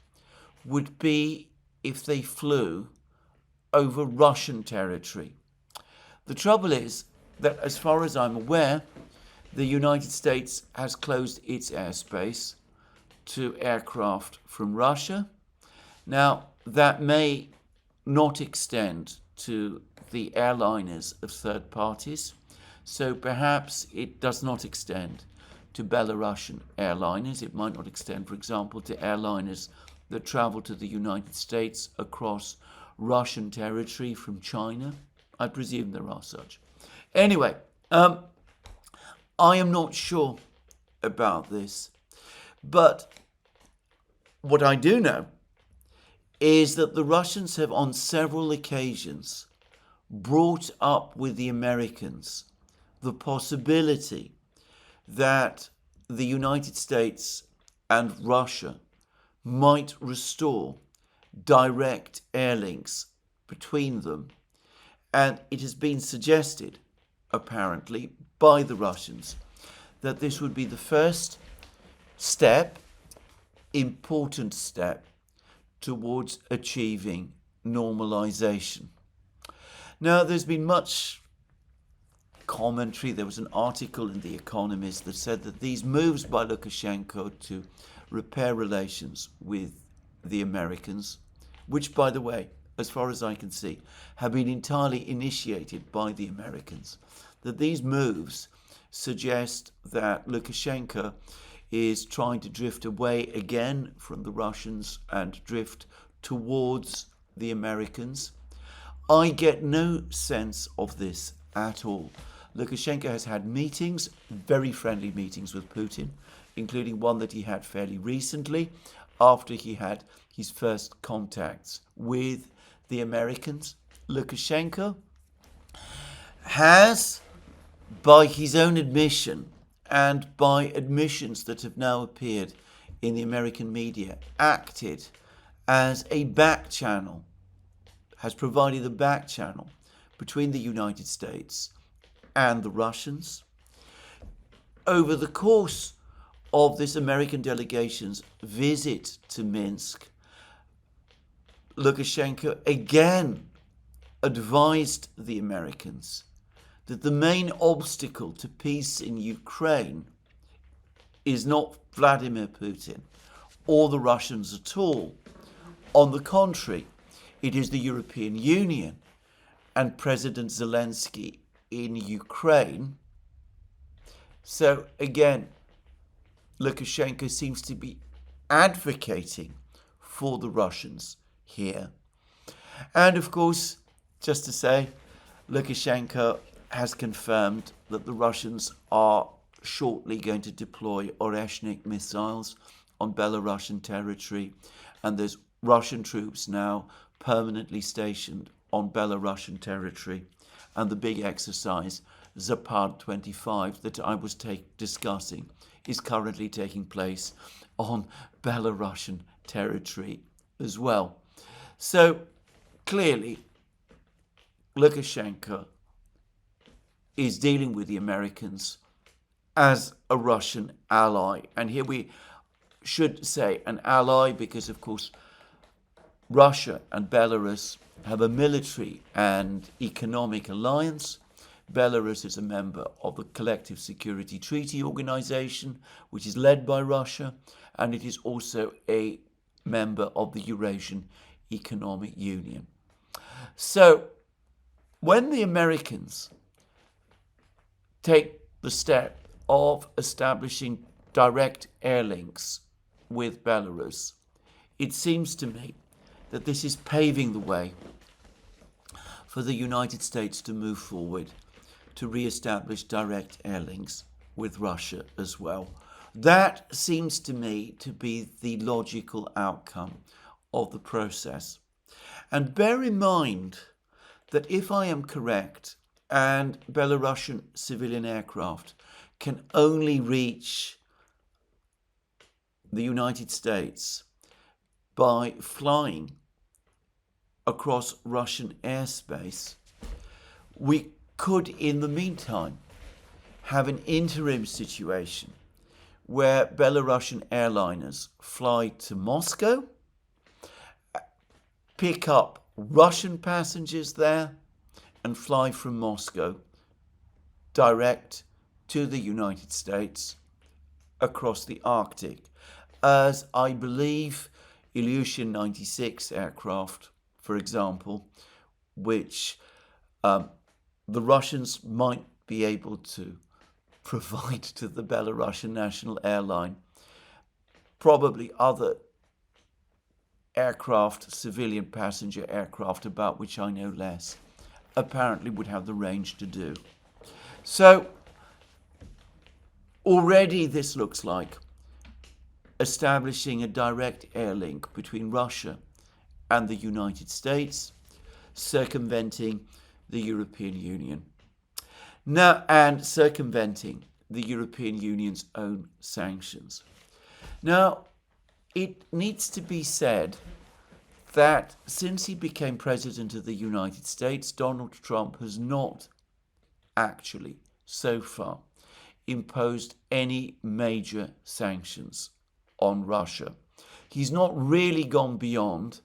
Speaker 1: would be if they flew over Russian territory. The trouble is that, as far as I'm aware, the United States has closed its airspace to aircraft from Russia. Now, that may not extend to the airliners of third parties, so perhaps it does not extend to Belarusian airliners. It might not extend, for example, to airliners that travel to the United States across Russian territory from China. I presume there are such. Anyway, I am not sure about this, but what I do know is that the Russians have on several occasions brought up with the Americans the possibility that the United States and Russia might restore direct air links between them. And it has been suggested, apparently, by the Russians that this would be the first important step towards achieving normalization. Now, there's been much commentary. There was an article in The Economist that said that these moves by Lukashenko to repair relations with the Americans, which, by the way, as far as I can see, have been entirely initiated by the Americans, that these moves suggest that Lukashenko is trying to drift away again from the Russians and drift towards the Americans. I get no sense of this at all. Lukashenko has had meetings, very friendly meetings with Putin, including one that he had fairly recently after he had his first contacts with the Americans. Lukashenko has, by his own admission and by admissions that have now appeared in the American media, acted as a back channel, has provided a back channel between the United States and the Russians. Over the course of this American delegation's visit to Minsk, Lukashenko again advised the Americans that the main obstacle to peace in Ukraine is not Vladimir Putin or the Russians at all. On the contrary, it is the European Union and President Zelensky in Ukraine. So again, Lukashenko seems to be advocating for the Russians here. And of course, just to say, Lukashenko has confirmed that the Russians are shortly going to deploy Oreshnik missiles on Belarusian territory, and there's Russian troops now permanently stationed on Belarusian territory, and the big exercise, Zapad 25, that I was discussing, is currently taking place on Belarusian territory as well. So clearly, Lukashenko is dealing with the Americans as a Russian ally. And here we should say an ally because, of course, Russia and Belarus have a military and economic alliance. Belarus is a member of the Collective Security Treaty Organization, which is led by Russia, and it is also a member of the Eurasian Economic Union. So when the Americans take the step of establishing direct air links with Belarus, it seems to me that this is paving the way for the United States to move forward to re-establish direct air links with Russia as well. That seems to me to be the logical outcome of the process. And bear in mind that if I am correct, and Belarusian civilian aircraft can only reach the United States by flying across Russian airspace, we could, in the meantime, have an interim situation where Belarusian airliners fly to Moscow, pick up Russian passengers there, and fly from Moscow direct to the United States across the Arctic, as I believe Ilyushin 96 aircraft, for example, which the Russians might be able to provide to the Belarusian national airline, probably other aircraft, civilian passenger aircraft, about which I know less, apparently would have the range to do. So already this looks like establishing a direct air link between Russia and the United States, circumventing the European Union. Now, and circumventing the European Union's own sanctions. Now, it needs to be said that since he became president of the United States, Donald Trump has not actually, so far, imposed any major sanctions on Russia. He's not really gone beyond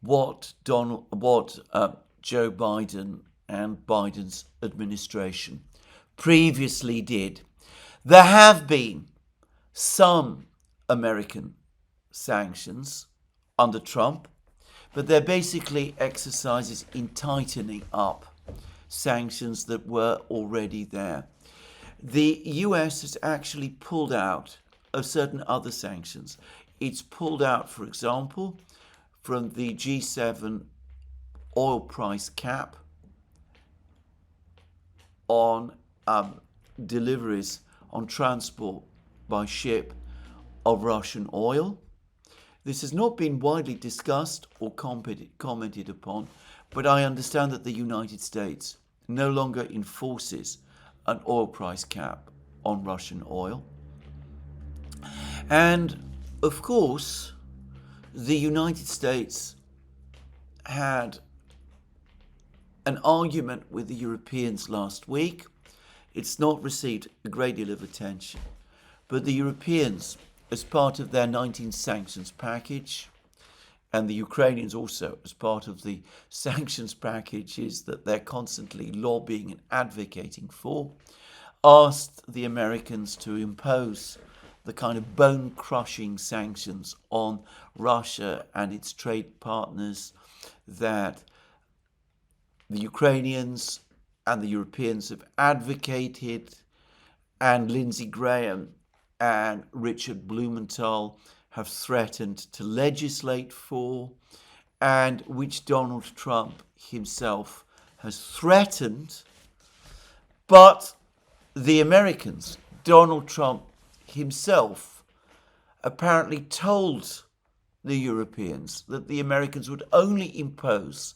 Speaker 1: what Joe Biden and Biden's administration previously did. There have been some American sanctions under Trump, but they're basically exercises in tightening up sanctions that were already there. The US has actually pulled out of certain other sanctions. It's pulled out, for example, from the G7 oil price cap on deliveries, on transport by ship of Russian oil. This has not been widely discussed or commented upon, but I understand that the United States no longer enforces an oil price cap on Russian oil. And of course, the United States had an argument with the Europeans last week. It's not received a great deal of attention, but the Europeans, as part of their 19 sanctions package, and the Ukrainians also as part of the sanctions packages that they're constantly lobbying and advocating for, asked the Americans to impose the kind of bone-crushing sanctions on Russia and its trade partners that the Ukrainians and the Europeans have advocated, and Lindsey Graham and Richard Blumenthal have threatened to legislate for, and which Donald Trump himself has threatened. But the Americans, Donald Trump himself, apparently told the Europeans that the Americans would only impose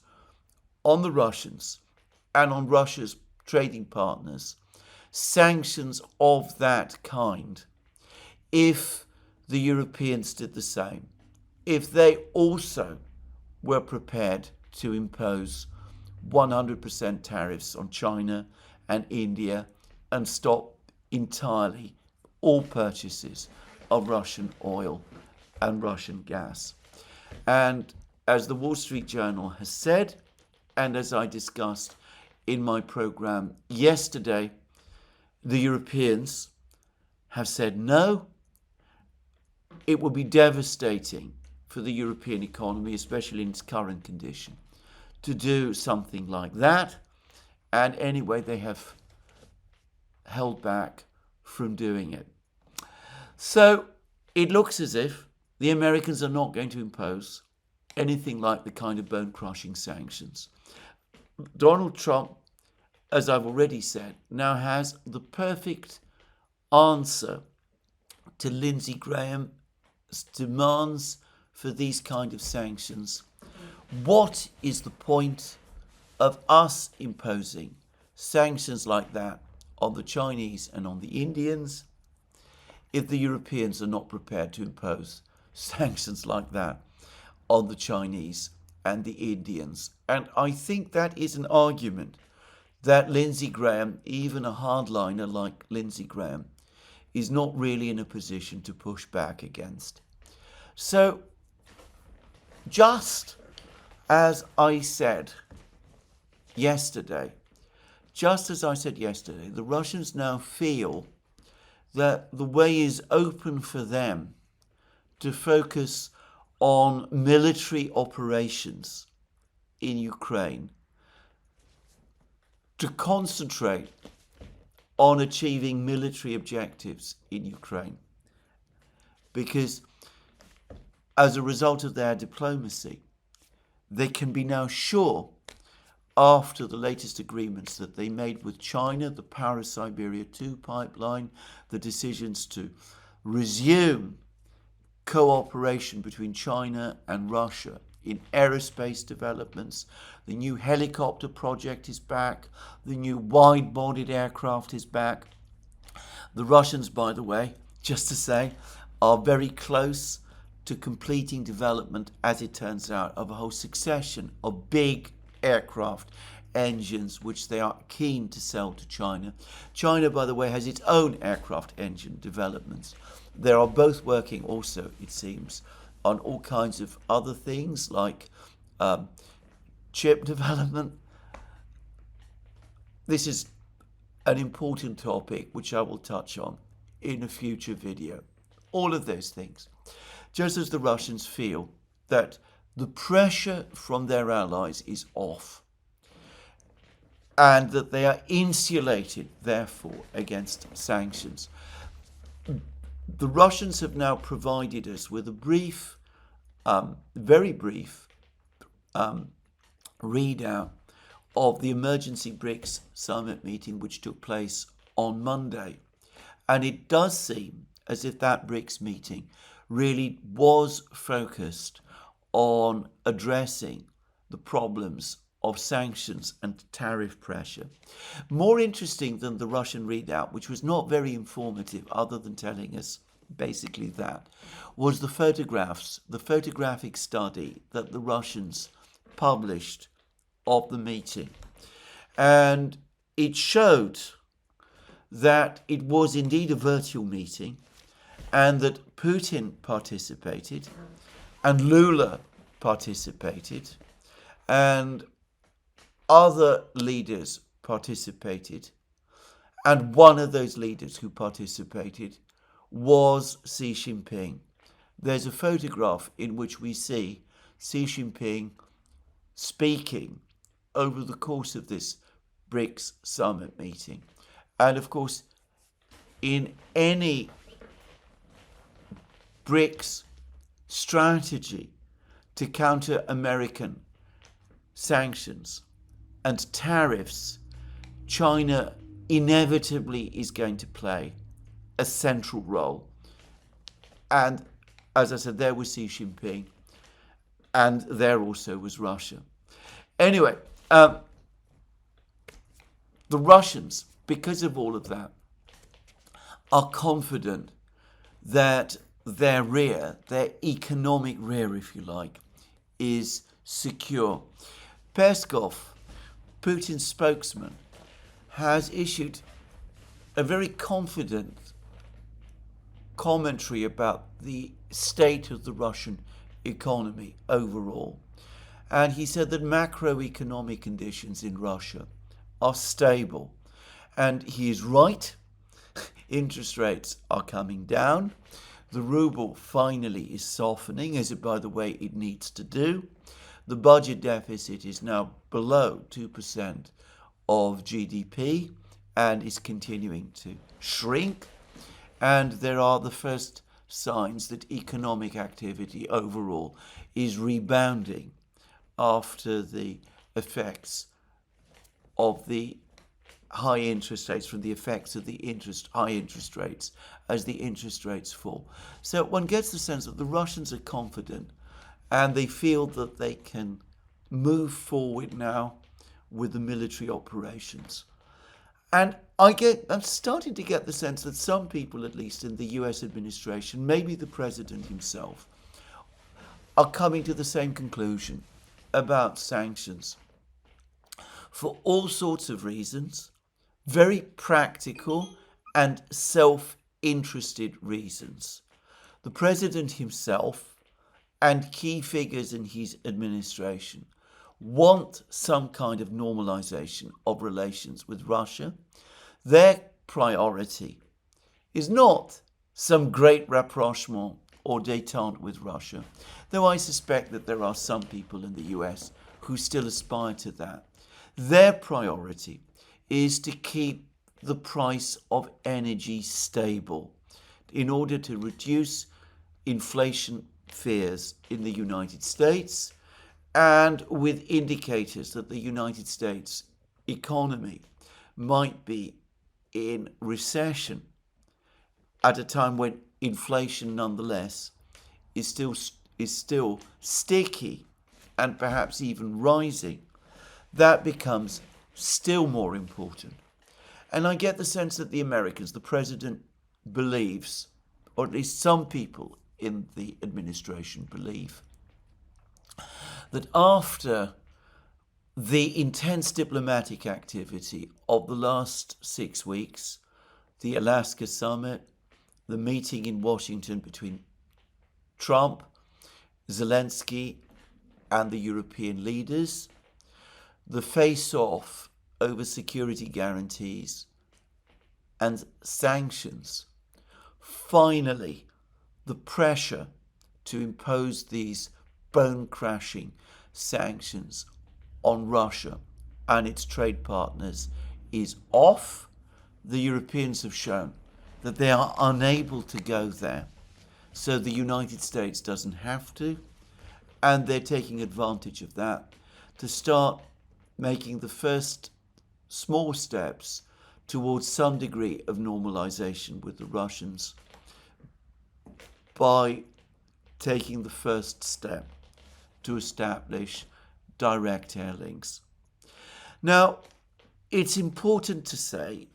Speaker 1: on the Russians and on Russia's trading partners sanctions of that kind if the Europeans did the same, if they also were prepared to impose 100% tariffs on China and India and stop entirely all purchases of Russian oil and Russian gas. And as the Wall Street Journal has said, and as I discussed in my program yesterday, the Europeans have said no. It would be devastating for the European economy, especially in its current condition, to do something like that. And anyway, they have held back from doing it. So it looks as if the Americans are not going to impose anything like the kind of bone-crushing sanctions. Donald Trump, as I've already said, now has the perfect answer to Lindsey Graham's demands for these kind of sanctions. What is the point of us imposing sanctions like that on the Chinese and on the Indians if the Europeans are not prepared to impose sanctions like that on the Chinese and the Indians? And I think that is an argument that Lindsey Graham, even a hardliner like Lindsey Graham, is not really in a position to push back against. So, just as I said yesterday, the Russians now feel that the way is open for them to focus on military operations in Ukraine, to concentrate on achieving military objectives in Ukraine. Because as a result of their diplomacy, they can be now sure, after the latest agreements that they made with China, the Paris-Siberia 2 pipeline, the decisions to resume cooperation between China and Russia in aerospace developments. The new helicopter project is back. The new wide-bodied aircraft is back. The Russians, by the way, just to say, are very close to completing development, as it turns out, of a whole succession of big aircraft engines which they are keen to sell to China. China, by the way, has its own aircraft engine developments. They are both working also, it seems, on all kinds of other things like chip development. This is an important topic which I will touch on in a future video. All of those things. Just as the Russians feel that the pressure from their allies is off and that they are insulated, therefore, against sanctions. The Russians have now provided us with a brief, very brief readout of the emergency BRICS summit meeting, which took place on Monday. And it does seem as if that BRICS meeting really was focused on addressing the problems of sanctions and tariff pressure. More interesting than the Russian readout, which was not very informative other than telling us basically that, was the photographic study that the Russians published of the meeting. And it showed that it was indeed a virtual meeting and that Putin participated and Lula participated and other leaders participated. And one of those leaders who participated was Xi Jinping. There's a photograph in which we see Xi Jinping speaking over the course of this BRICS summit meeting. And of course, in any BRICS strategy to counter American sanctions and tariffs, China inevitably is going to play a central role. And as I said, there was Xi Jinping, and there also was Russia. Anyway, the Russians, because of all of that, are confident that their rear, their economic rear, if you like, is secure. Peskov, Putin's spokesman, has issued a very confident commentary about the state of the Russian economy overall. And he said that macroeconomic conditions in Russia are stable. And he is right. Interest rates are coming down. The ruble finally is softening, as by the way it needs to do. The budget deficit is now below 2% of GDP and is continuing to shrink. And there are the first signs that economic activity overall is rebounding after the effects of the high interest rates, from the effects of the high interest rates as the interest rates fall. So one gets the sense that the Russians are confident and they feel that they can move forward now with the military operations. And I'm starting to get the sense that some people, at least in the US administration, maybe the president himself, are coming to the same conclusion about sanctions for all sorts of reasons, very practical and self-interested reasons. The president himself and key figures in his administration want some kind of normalization of relations with Russia. Their priority is not some great rapprochement or détente with Russia, though I suspect that there are some people in the US who still aspire to that. Their priority is to keep the price of energy stable in order to reduce inflation fears in the United States, and with indicators that the United States economy might be in recession at a time when inflation nonetheless is still sticky and perhaps even rising. That becomes still more important. And I get the sense that the Americans, the president believes, or at least some people in the administration believe, that after the intense diplomatic activity of the last 6 weeks, the Alaska summit, the meeting in Washington between Trump, Zelensky, and the European leaders, the face-off over security guarantees and sanctions, finally, the pressure to impose these bone-crashing sanctions on Russia and its trade partners is off. The Europeans have shown that they are unable to go there, so the United States doesn't have to, and they're taking advantage of that to start making the first small steps towards some degree of normalization with the Russians by taking the first step to establish direct air links. Now, it's important to say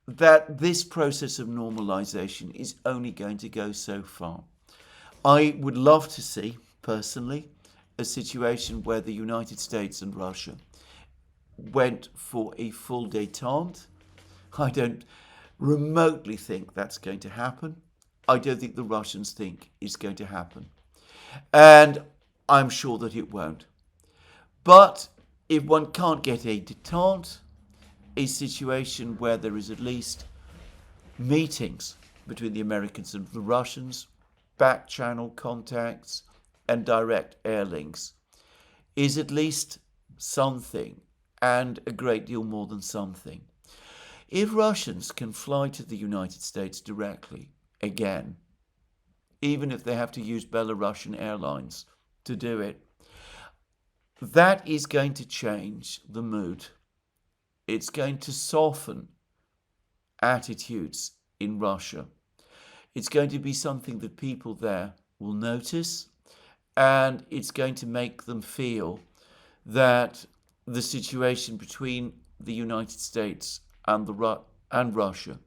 Speaker 1: that this process of normalization is only going to go so far. I would love to see, personally, a situation where the United States and Russia went for a full détente. I don't remotely think that's going to happen. I don't think the Russians think it's going to happen. And I'm sure that it won't. But if one can't get a détente, a situation where there is at least meetings between the Americans and the Russians, back channel contacts, and direct air links, is at least something, and a great deal more than something. If Russians can fly to the United States directly, again, even if they have to use Belarusian airlines to do it, that is going to change the mood. It's going to soften attitudes in Russia. It's going to be something that people there will notice, and it's going to make them feel that the situation between the United States and Russia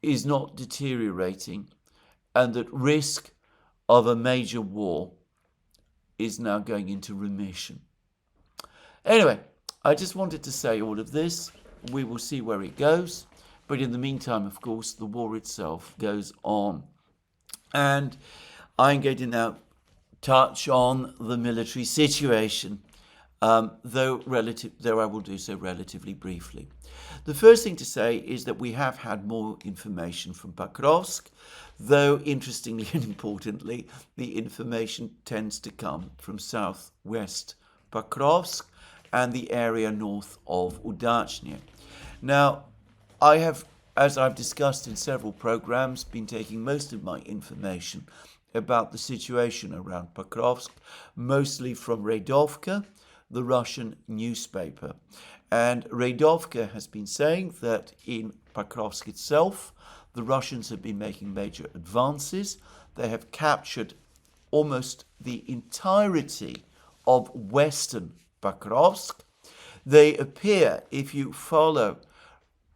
Speaker 1: is not deteriorating, and that risk of a major war is now going into remission. Anyway, I just wanted to say all of this. We will see where it goes. But in the meantime, of course, the war itself goes on. And I'm going to now touch on the military situation, though I will do so relatively briefly. The first thing to say is that we have had more information from Pokrovsk, though interestingly and importantly, the information tends to come from southwest Pokrovsk and the area north of Udachne. Now, I have, as I've discussed in several programs, been taking most of my information about the situation around Pokrovsk, mostly from Redovka, the Russian newspaper. And Redovka has been saying that in Pokrovsk itself, the Russians have been making major advances. They have captured almost the entirety of western Pokrovsk. They appear, if you follow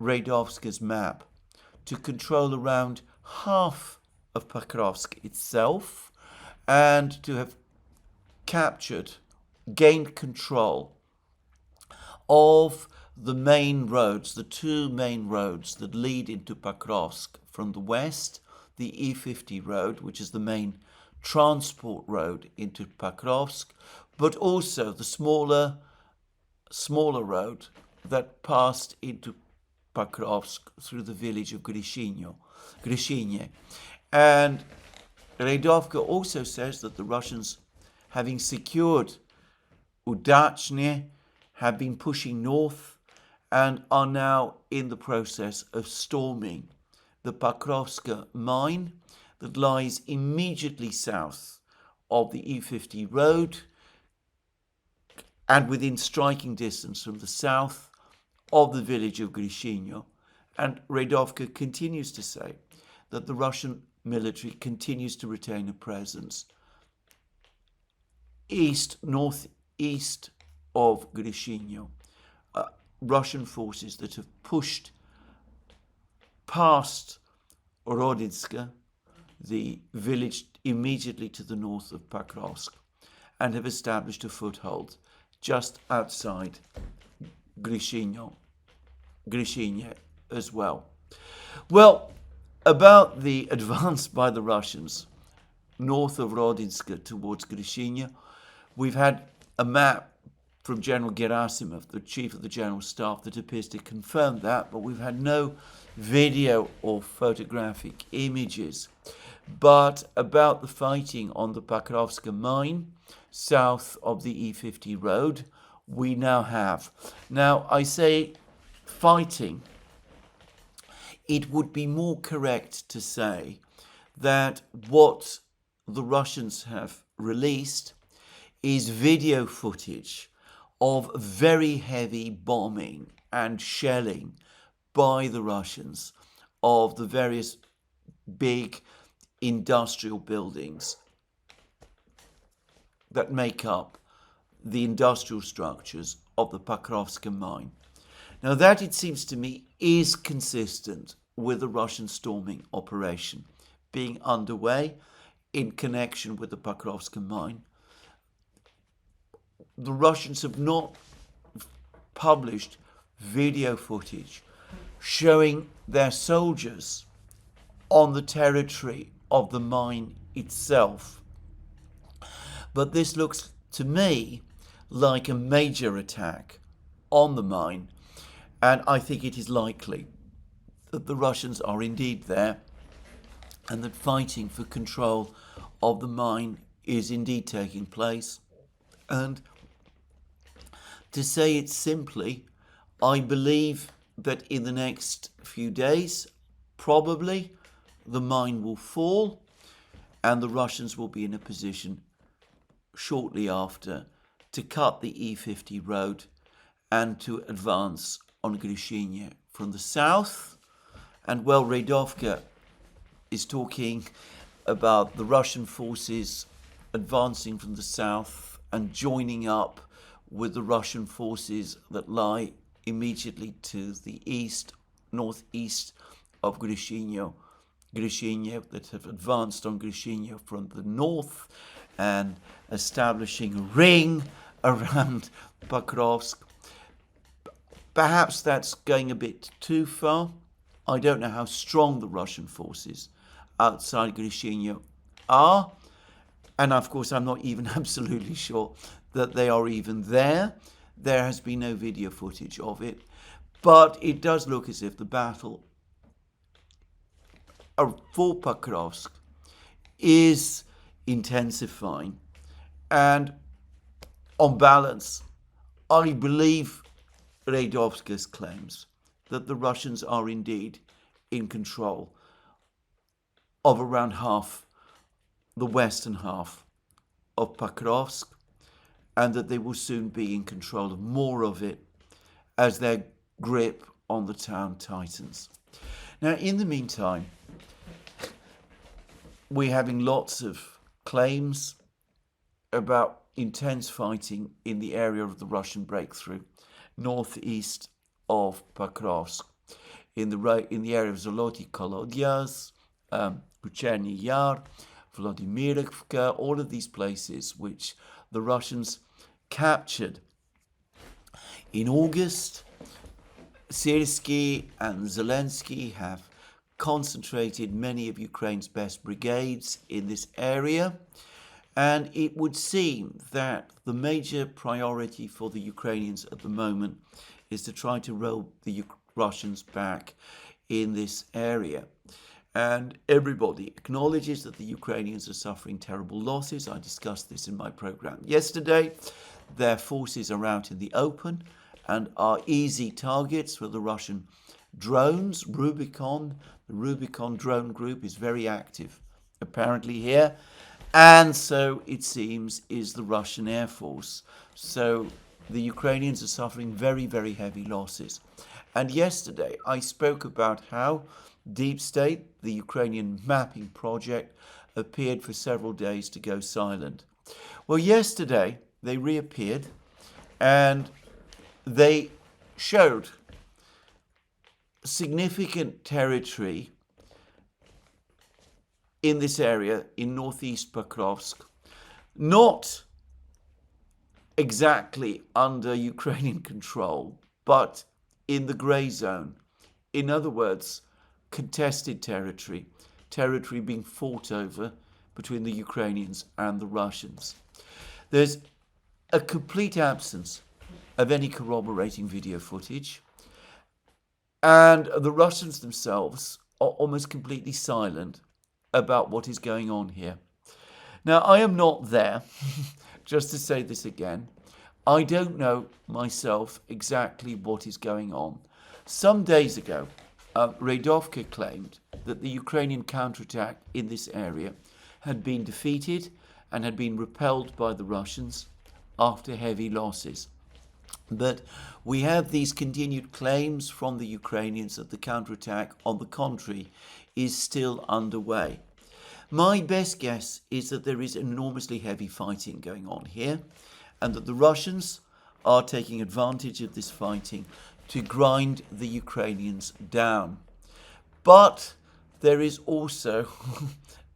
Speaker 1: Redovska's map, to control around half of Pokrovsk itself and to have gained control of the main roads, the two main roads that lead into Pokrovsk from the west, the E50 road, which is the main transport road into Pokrovsk, but also the smaller road that passed into Pokrovsk through the village of Grishino. And Redovka also says that the Russians, having secured Udachne, have been pushing north and are now in the process of storming the Pokrovsk mine that lies immediately south of the E50 road and within striking distance from the south of the village of Grishino. And Redovka continues to say that the Russian military continues to retain a presence northeast of Grishino. Russian forces that have pushed past Rodinska, the village immediately to the north of Pokrovsk, and have established a foothold just outside Grishino as well. Well, about the advance by the Russians north of Rodinska towards Grishino, we've had a map from General Gerasimov, the chief of the General Staff, that appears to confirm that, but we've had no video or photographic images. But about the fighting on the Pokrovsk mine, south of the E50 road, we now have. Now, I say fighting. It would be more correct to say that what the Russians have released is video footage of very heavy bombing and shelling by the Russians of the various big industrial buildings that make up the industrial structures of the Pokrovsk mine. Now that, it seems to me, is consistent with the Russian storming operation being underway in connection with the Pokrovsk mine. The Russians have not published video footage showing their soldiers on the territory of the mine itself. But this looks to me like a major attack on the mine, and I think it is likely that the Russians are indeed there and that fighting for control of the mine is indeed taking place. And to say it simply, I believe that in the next few days, probably, the mine will fall and the Russians will be in a position shortly after to cut the E50 road and to advance on Grushinya from the south. And well, Radovka is talking about the Russian forces advancing from the south and joining up with the Russian forces that lie immediately to the east, northeast of Grushinya, that have advanced on Grushinya from the north and establishing a ring around Pokrovsk. Perhaps that's going a bit too far. I don't know how strong the Russian forces outside Grushinya are. And of course, I'm not even absolutely sure that they are even there. There has been no video footage of it. But it does look as if the battle for Pokrovsk is intensifying. And on balance, I believe Radovska's claims that the Russians are indeed in control of around half, the western half of Pokrovsk, and that they will soon be in control of more of it as their grip on the town tightens. Now, in the meantime, we're having lots of claims about intense fighting in the area of the Russian breakthrough, northeast of Pokrovsk, in the area of Zoloty Kolodyas, Kucherny Yar, Vladimirovka, all of these places which the Russians captured in August. Syrskyi and Zelensky have concentrated many of Ukraine's best brigades in this area, and it would seem that the major priority for the Ukrainians at the moment is to try to roll the Russians back in this area. And everybody acknowledges that the Ukrainians are suffering terrible losses. I discussed this in my program yesterday. Their forces are out in the open and are easy targets for the Russian drones. The Rubicon drone group is very active, apparently, here. And so, it seems, is the Russian Air Force. So, the Ukrainians are suffering very, very heavy losses. And yesterday, I spoke about how Deep State, the Ukrainian mapping project, appeared for several days to go silent. Well, yesterday, they reappeared and they showed significant territory in this area in northeast Pokrovsk, not exactly under Ukrainian control, but in the grey zone. In other words, contested territory being fought over between the Ukrainians and the Russians. There's a complete absence of any corroborating video footage, and the Russians themselves are almost completely silent about what is going on here. Now, I am not there, just to say this again. I don't know myself exactly what is going on. Some days ago, Radovka claimed that the Ukrainian counterattack in this area had been defeated and had been repelled by the Russians after heavy losses. But we have these continued claims from the Ukrainians that the counterattack, on the contrary, is still underway. My best guess is that there is enormously heavy fighting going on here, and that the Russians are taking advantage of this fighting to grind the Ukrainians down. But there is also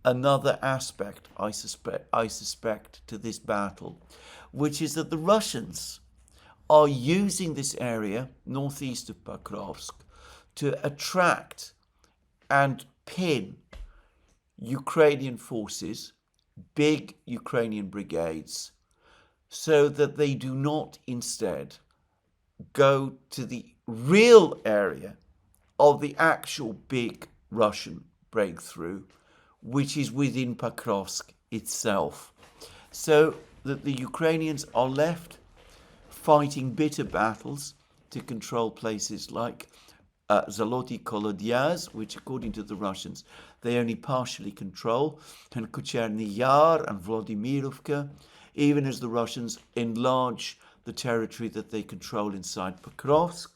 Speaker 1: another aspect, I suspect, to this battle, which is that the Russians are using this area, northeast of Pokrovsk, to attract and pin Ukrainian forces, big Ukrainian brigades, so that they do not instead go to the real area of the actual big Russian breakthrough, which is within Pokrovsk itself. So that the Ukrainians are left fighting bitter battles to control places like Zoloty Kolodyaz, which according to the Russians they only partially control, and Kucherny Yar and Vladimirovka, even as the Russians enlarge the territory that they control inside Pokrovsk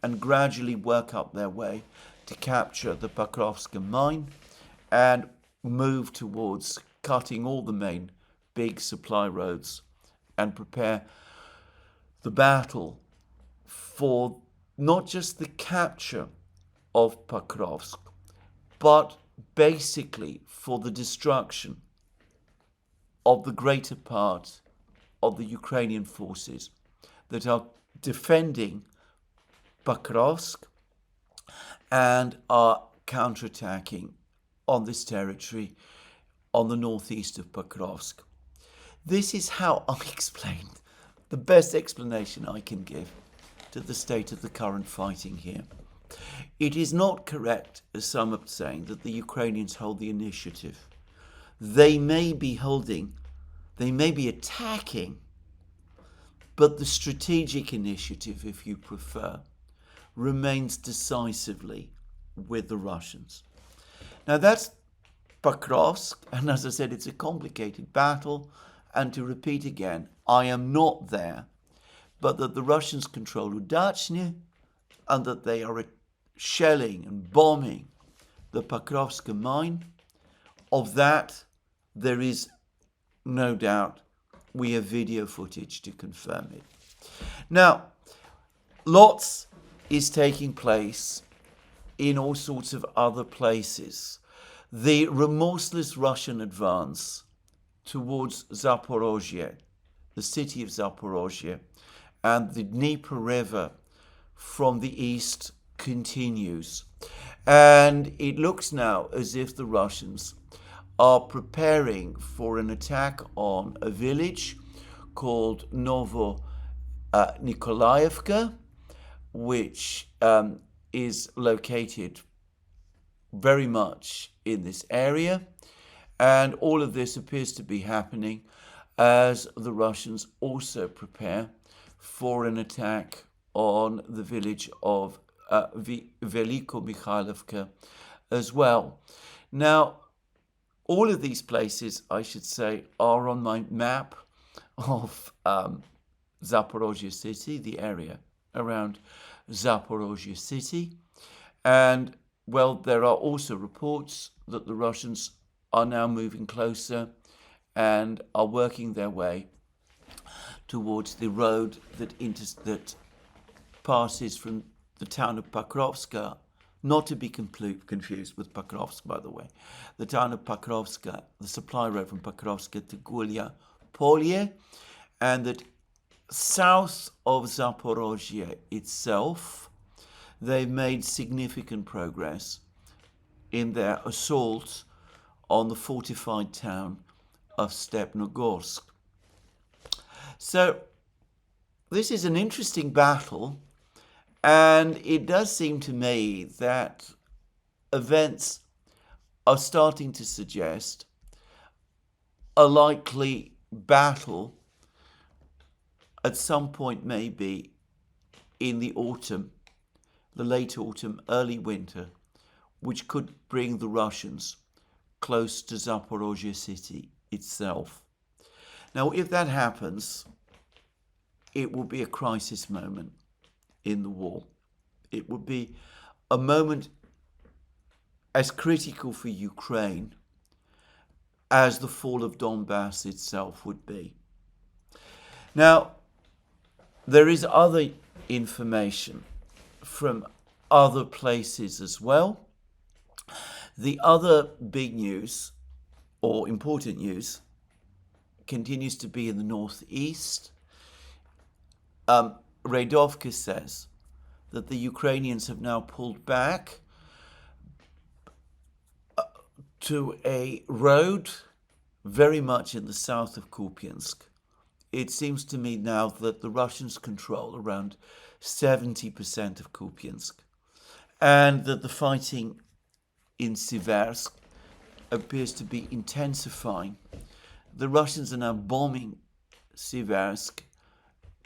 Speaker 1: and gradually work up their way to capture the Pokrovsk mine and move towards cutting all the main big supply roads and prepare the battle for not just the capture of Pokrovsk, but basically for the destruction of the greater part of the Ukrainian forces that are defending Pokrovsk and are counterattacking on this territory on the northeast of Pokrovsk. This is how I explain, the best explanation I can give to the state of the current fighting here. It is not correct, as some are saying, that the Ukrainians hold the initiative. They may be attacking, but the strategic initiative, if you prefer, remains decisively with the Russians. Now that's Pokrovsk, and as I said, it's a complicated battle, and to repeat again, I am not there, but that the Russians control Udachny and that they are shelling and bombing the Pokrovsk mine. Of that, there is no doubt. We have video footage to confirm it. Now, lots is taking place in all sorts of other places. The remorseless Russian advance towards Zaporozhye, the city of Zaporozhye, and the Dnieper River from the east continues. And it looks now as if the Russians are preparing for an attack on a village called Novo Nikolaevka, which is located very much in this area. And all of this appears to be happening as the Russians also prepare for an attack on the village of Veliko Mikhailovka as well. Now, all of these places, I should say, are on my map of Zaporozhye city, the area around Zaporozhye city. And, well, there are also reports that the Russians are now moving closer and are working their way towards the road that passes from the town of Pokrovsk, not to be confused with Pokrovsk, by the way. The town of Pokrovsk, the supply road from Pokrovsk to Gulya Polye, and that south of Zaporozhye itself, they've made significant progress in their assault on the fortified town of Stepnogorsk. So this is an interesting battle, and it does seem to me that events are starting to suggest a likely battle at some point, maybe in the autumn, the late autumn, early winter, which could bring the Russians close to Zaporozhye city itself. Now, if that happens, it will be a crisis moment in the war. It would be a moment as critical for Ukraine as the fall of Donbass itself would be. Now, there is other information from other places as well. The other big news, or important news, continues to be in the northeast. Radovka says that the Ukrainians have now pulled back to a road very much in the south of Kupiansk. It seems to me now that the Russians control around 70% of Kupiansk, and that the fighting in Siversk appears to be intensifying. The Russians are now bombing Siversk,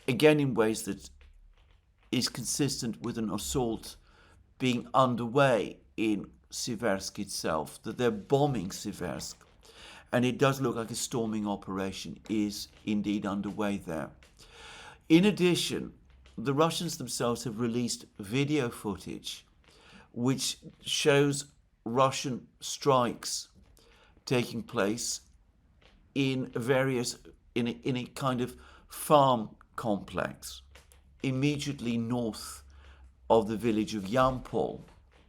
Speaker 1: again in ways that is consistent with an assault being underway in Siversk itself, that they're bombing Siversk. And it does look like a storming operation is indeed underway there. In addition, the Russians themselves have released video footage which shows Russian strikes taking place in a kind of farm complex immediately north of the village of Yampol,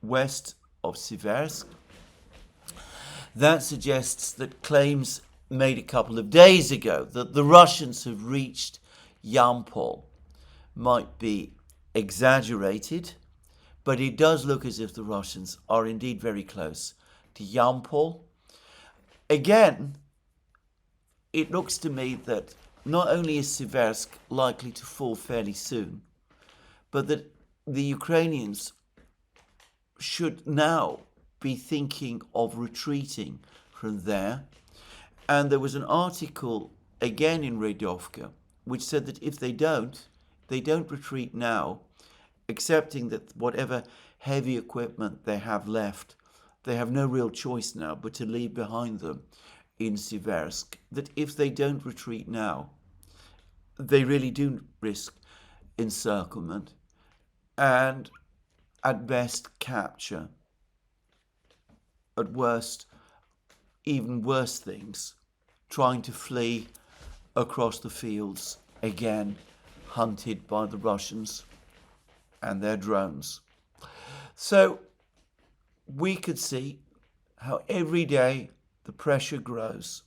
Speaker 1: west of Siversk. That suggests that claims made a couple of days ago that the Russians have reached Yampol might be exaggerated, but it does look as if the Russians are indeed very close to Yampol. Again, it looks to me that not only is Siversk likely to fall fairly soon, but that the Ukrainians should now be thinking of retreating from there. And there was an article again in Radovka which said that if they don't retreat now, accepting that whatever heavy equipment they have left, they have no real choice now but to leave behind them in Siversk, that if they don't retreat now, they really do risk encirclement and at best capture, at worst even worse things, trying to flee across the fields, again hunted by the Russians and their drones. So we could see how every day the pressure grows.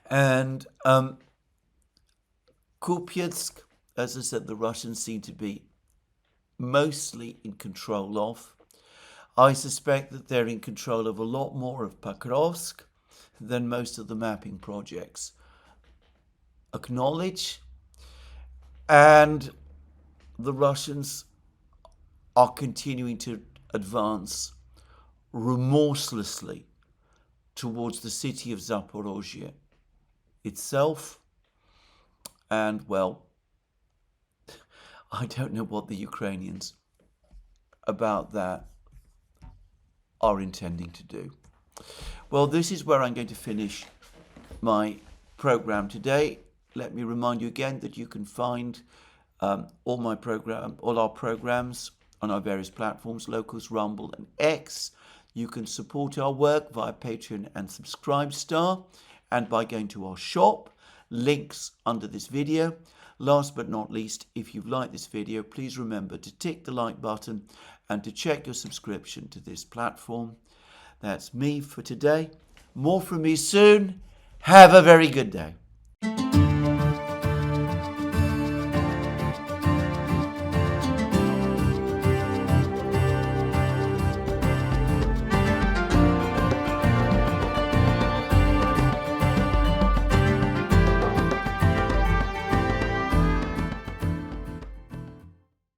Speaker 1: And Kupiansk, as I said, the Russians seem to be mostly in control of. I suspect that they're in control of a lot more of Pokrovsk than most of the mapping projects acknowledge. And the Russians are continuing to advance remorselessly towards the city of Zaporozhye itself. And, well, I don't know what the Ukrainians about that are intending to do. Well, this is where I'm going to finish my program today. Let me remind you again that you can find all our programs on our various platforms, Locals, Rumble and X. You can support our work via Patreon and Subscribestar, and by going to our shop, links under this video. Last but not least, if you've liked this video, please remember to tick the like button and to check your subscription to this platform. That's me for today. More from me soon. Have a very good day.